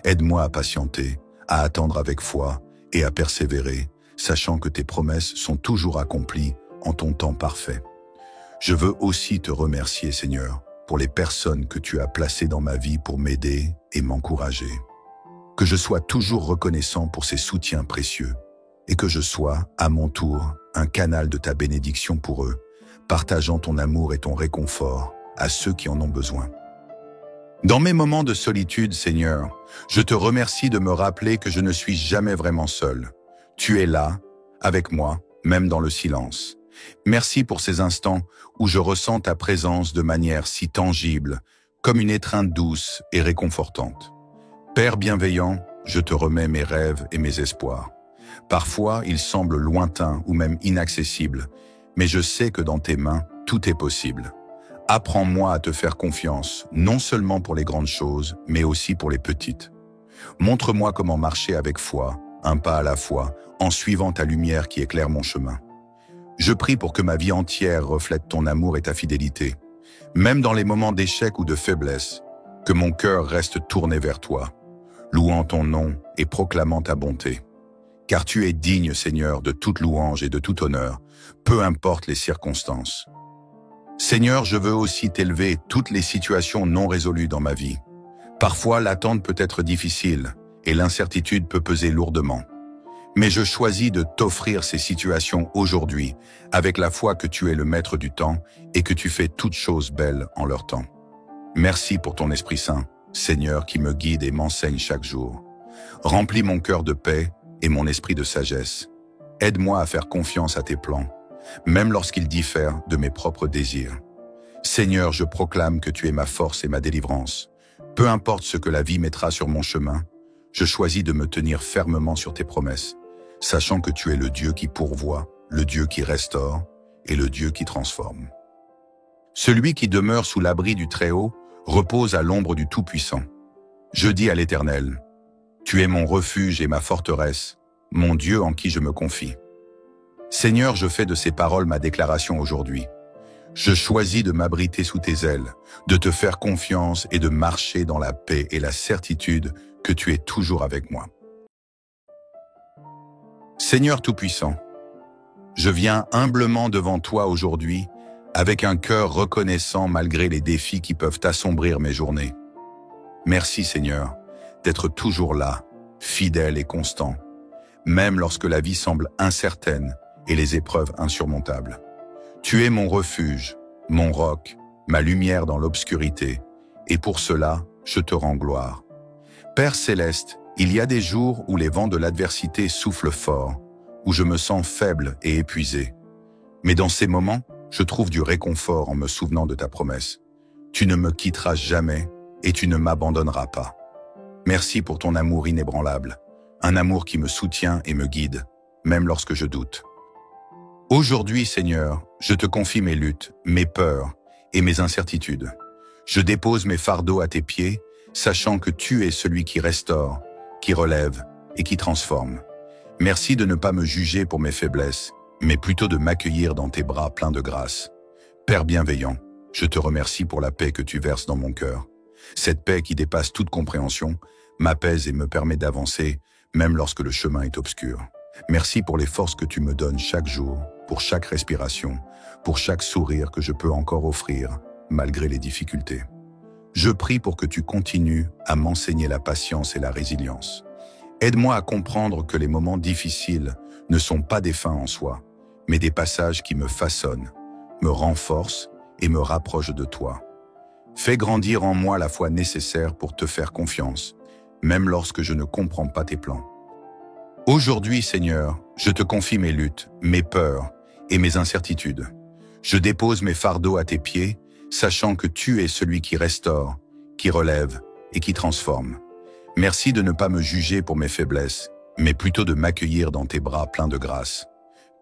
Aide-moi à patienter, à attendre avec foi et à persévérer, sachant que tes promesses sont toujours accomplies en ton temps parfait. Je veux aussi te remercier, Seigneur, pour les personnes que tu as placées dans ma vie pour m'aider et m'encourager. Que je sois toujours reconnaissant pour ces soutiens précieux et que je sois, à mon tour, un canal de ta bénédiction pour eux, partageant ton amour et ton réconfort à ceux qui en ont besoin. Dans mes moments de solitude, Seigneur, je te remercie de me rappeler que je ne suis jamais vraiment seul. Tu es là, avec moi, même dans le silence. Merci pour ces instants où je ressens ta présence de manière si tangible, comme une étreinte douce et réconfortante. Père bienveillant, je te remets mes rêves et mes espoirs. Parfois, ils semblent lointains ou même inaccessibles, mais je sais que dans tes mains, tout est possible. Apprends-moi à te faire confiance, non seulement pour les grandes choses, mais aussi pour les petites. Montre-moi comment marcher avec foi, un pas à la fois, en suivant ta lumière qui éclaire mon chemin. Je prie pour que ma vie entière reflète ton amour et ta fidélité, même dans les moments d'échec ou de faiblesse, que mon cœur reste tourné vers toi, louant ton nom et proclamant ta bonté. Car tu es digne, Seigneur, de toute louange et de tout honneur, peu importe les circonstances. Seigneur, je veux aussi t'élever toutes les situations non résolues dans ma vie. Parfois, l'attente peut être difficile et l'incertitude peut peser lourdement. Mais je choisis de t'offrir ces situations aujourd'hui avec la foi que tu es le maître du temps et que tu fais toutes choses belles en leur temps. Merci pour ton Esprit Saint, Seigneur, qui me guide et m'enseigne chaque jour. Remplis mon cœur de paix et mon esprit de sagesse. Aide-moi à faire confiance à tes plans, même lorsqu'ils diffèrent de mes propres désirs. Seigneur, je proclame que tu es ma force et ma délivrance. Peu importe ce que la vie mettra sur mon chemin, je choisis de me tenir fermement sur tes promesses, sachant que tu es le Dieu qui pourvoit, le Dieu qui restaure et le Dieu qui transforme. Celui qui demeure sous l'abri du Très-Haut repose à l'ombre du Tout-Puissant. Je dis à l'Éternel, tu es mon refuge et ma forteresse, mon Dieu en qui je me confie. Seigneur, je fais de ces paroles ma déclaration aujourd'hui. Je choisis de m'abriter sous tes ailes, de te faire confiance et de marcher dans la paix et la certitude que tu es toujours avec moi. Seigneur Tout-Puissant, je viens humblement devant toi aujourd'hui avec un cœur reconnaissant malgré les défis qui peuvent assombrir mes journées. Merci Seigneur d'être toujours là, fidèle et constant, même lorsque la vie semble incertaine et les épreuves insurmontables. Tu es mon refuge, mon roc, ma lumière dans l'obscurité, et pour cela, je te rends gloire. Père Céleste, il y a des jours où les vents de l'adversité soufflent fort, où je me sens faible et épuisé. Mais dans ces moments, je trouve du réconfort en me souvenant de ta promesse. Tu ne me quitteras jamais et tu ne m'abandonneras pas. Merci pour ton amour inébranlable, un amour qui me soutient et me guide, même lorsque je doute. Aujourd'hui, Seigneur, je te confie mes luttes, mes peurs et mes incertitudes. Je dépose mes fardeaux à tes pieds, sachant que tu es celui qui restaure, qui relève et qui transforme. Merci de ne pas me juger pour mes faiblesses, mais plutôt de m'accueillir dans tes bras pleins de grâce. Père bienveillant, je te remercie pour la paix que tu verses dans mon cœur. Cette paix qui dépasse toute compréhension m'apaise et me permet d'avancer, même lorsque le chemin est obscur. Merci pour les forces que tu me donnes chaque jour, pour chaque respiration, pour chaque sourire que je peux encore offrir, malgré les difficultés. Je prie pour que tu continues à m'enseigner la patience et la résilience. Aide-moi à comprendre que les moments difficiles ne sont pas des fins en soi, mais des passages qui me façonnent, me renforcent et me rapprochent de toi. Fais grandir en moi la foi nécessaire pour te faire confiance, même lorsque je ne comprends pas tes plans. Aujourd'hui, Seigneur, je te confie mes luttes, mes peurs et mes incertitudes. Je dépose mes fardeaux à tes pieds, sachant que tu es celui qui restaure, qui relève et qui transforme. Merci de ne pas me juger pour mes faiblesses, mais plutôt de m'accueillir dans tes bras pleins de grâce.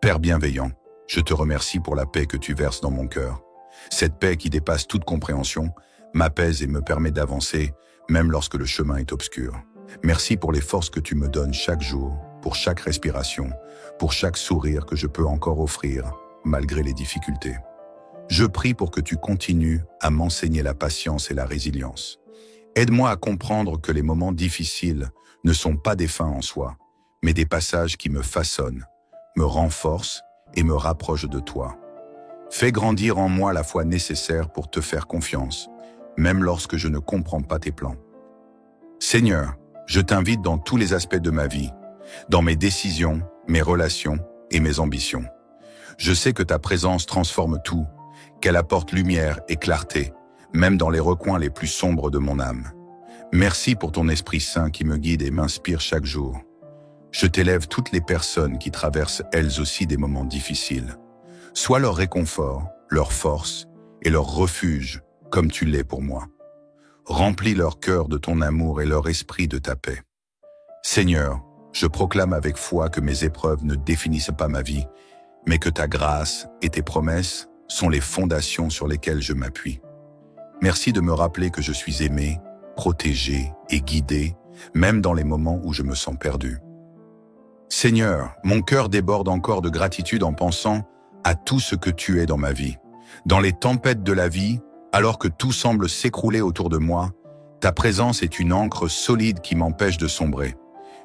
Père bienveillant, je te remercie pour la paix que tu verses dans mon cœur. Cette paix qui dépasse toute compréhension m'apaise et me permet d'avancer, même lorsque le chemin est obscur. Merci pour les forces que tu me donnes chaque jour, pour chaque respiration, pour chaque sourire que je peux encore offrir, malgré les difficultés. Je prie pour que tu continues à m'enseigner la patience et la résilience. Aide-moi à comprendre que les moments difficiles ne sont pas des fins en soi, mais des passages qui me façonnent, me renforcent et me rapprochent de toi. Fais grandir en moi la foi nécessaire pour te faire confiance, même lorsque je ne comprends pas tes plans. Seigneur, je t'invite dans tous les aspects de ma vie, dans mes décisions, mes relations et mes ambitions. Je sais que ta présence transforme tout, qu'elle apporte lumière et clarté, même dans les recoins les plus sombres de mon âme. Merci pour ton Esprit Saint qui me guide et m'inspire chaque jour. Je t'élève toutes les personnes qui traversent elles aussi des moments difficiles. Sois leur réconfort, leur force et leur refuge, comme tu l'es pour moi. Remplis leur cœur de ton amour et leur esprit de ta paix. Seigneur, je proclame avec foi que mes épreuves ne définissent pas ma vie, mais que ta grâce et tes promesses sont les fondations sur lesquelles je m'appuie. Merci de me rappeler que je suis aimé, protégé et guidé, même dans les moments où je me sens perdu. Seigneur, mon cœur déborde encore de gratitude en pensant à tout ce que tu es dans ma vie. Dans les tempêtes de la vie, alors que tout semble s'écrouler autour de moi, ta présence est une ancre solide qui m'empêche de sombrer.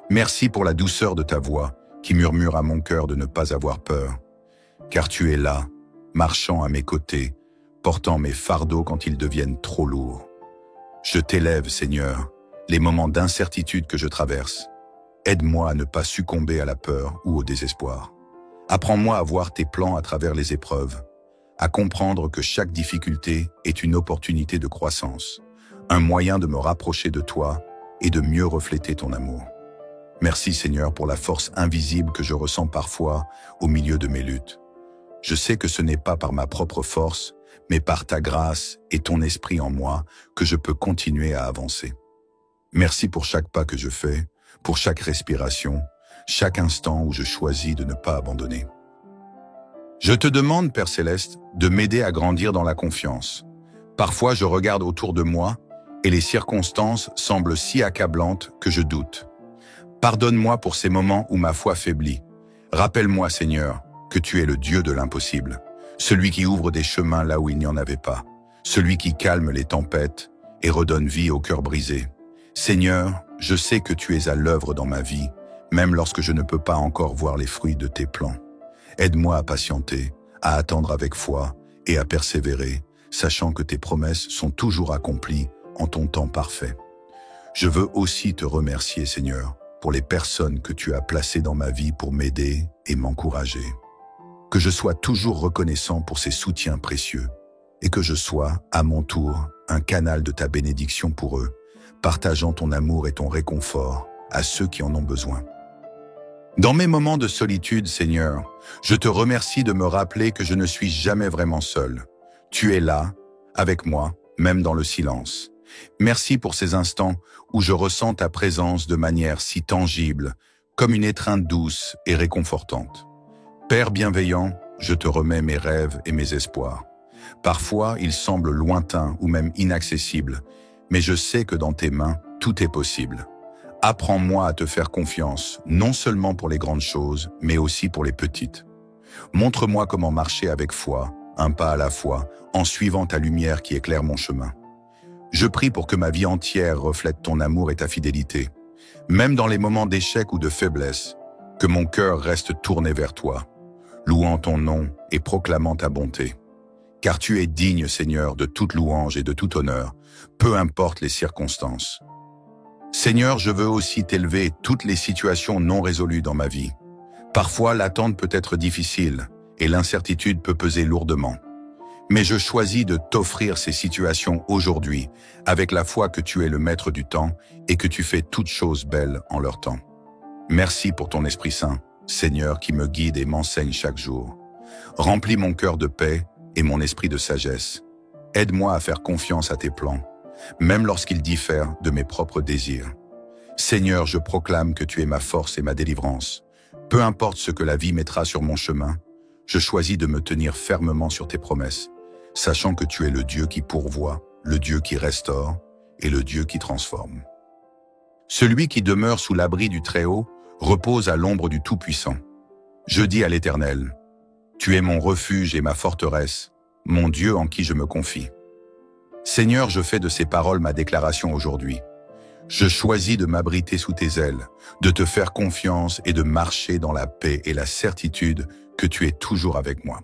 Merci pour la douceur de ta voix qui murmure à mon cœur de ne pas avoir peur. Car tu es là, marchant à mes côtés, portant mes fardeaux quand ils deviennent trop lourds. Je t'élève, Seigneur, les moments d'incertitude que je traverse. Aide-moi à ne pas succomber à la peur ou au désespoir. Apprends-moi à voir tes plans à travers les épreuves, à comprendre que chaque difficulté est une opportunité de croissance, un moyen de me rapprocher de toi et de mieux refléter ton amour. Merci Seigneur pour la force invisible que je ressens parfois au milieu de mes luttes. Je sais que ce n'est pas par ma propre force, mais par ta grâce et ton esprit en moi que je peux continuer à avancer. Merci pour chaque pas que je fais, pour chaque respiration, chaque instant où je choisis de ne pas abandonner. Je te demande, Père Céleste, de m'aider à grandir dans la confiance. Parfois, je regarde autour de moi et les circonstances semblent si accablantes que je doute. Pardonne-moi pour ces moments où ma foi faiblit. Rappelle-moi, Seigneur, que tu es le Dieu de l'impossible, celui qui ouvre des chemins là où il n'y en avait pas, celui qui calme les tempêtes et redonne vie au cœur brisé. Seigneur, je sais que tu es à l'œuvre dans ma vie, même lorsque je ne peux pas encore voir les fruits de tes plans. Aide-moi à patienter, à attendre avec foi et à persévérer, sachant que tes promesses sont toujours accomplies en ton temps parfait. Je veux aussi te remercier, Seigneur, pour les personnes que tu as placées dans ma vie pour m'aider et m'encourager. Que je sois toujours reconnaissant pour ces soutiens précieux et que je sois, à mon tour, un canal de ta bénédiction pour eux, partageant ton amour et ton réconfort à ceux qui en ont besoin. Dans mes moments de solitude, Seigneur, je te remercie de me rappeler que je ne suis jamais vraiment seul. Tu es là, avec moi, même dans le silence. Merci pour ces instants où je ressens ta présence de manière si tangible, comme une étreinte douce et réconfortante. Père bienveillant, je te remets mes rêves et mes espoirs. Parfois, ils semblent lointains ou même inaccessibles, mais je sais que dans tes mains, tout est possible. Apprends-moi à te faire confiance, non seulement pour les grandes choses, mais aussi pour les petites. Montre-moi comment marcher avec foi, un pas à la fois, en suivant ta lumière qui éclaire mon chemin. Je prie pour que ma vie entière reflète ton amour et ta fidélité, même dans les moments d'échec ou de faiblesse, que mon cœur reste tourné vers toi, louant ton nom et proclamant ta bonté. Car tu es digne, Seigneur, de toute louange et de tout honneur, peu importe les circonstances. Seigneur, je veux aussi t'élever toutes les situations non résolues dans ma vie. Parfois, l'attente peut être difficile et l'incertitude peut peser lourdement. Mais je choisis de t'offrir ces situations aujourd'hui avec la foi que tu es le maître du temps et que tu fais toutes choses belles en leur temps. Merci pour ton Esprit Saint, Seigneur, qui me guide et m'enseigne chaque jour. Remplis mon cœur de paix et mon esprit de sagesse. Aide-moi à faire confiance à tes plans, même lorsqu'ils diffèrent de mes propres désirs. Seigneur, je proclame que tu es ma force et ma délivrance. Peu importe ce que la vie mettra sur mon chemin, je choisis de me tenir fermement sur tes promesses, sachant que tu es le Dieu qui pourvoit, le Dieu qui restaure et le Dieu qui transforme. Celui qui demeure sous l'abri du Très-Haut repose à l'ombre du Tout-Puissant. Je dis à l'Éternel, tu es mon refuge et ma forteresse, mon Dieu en qui je me confie. Seigneur, je fais de ces paroles ma déclaration aujourd'hui. Je choisis de m'abriter sous tes ailes, de te faire confiance et de marcher dans la paix et la certitude que tu es toujours avec moi.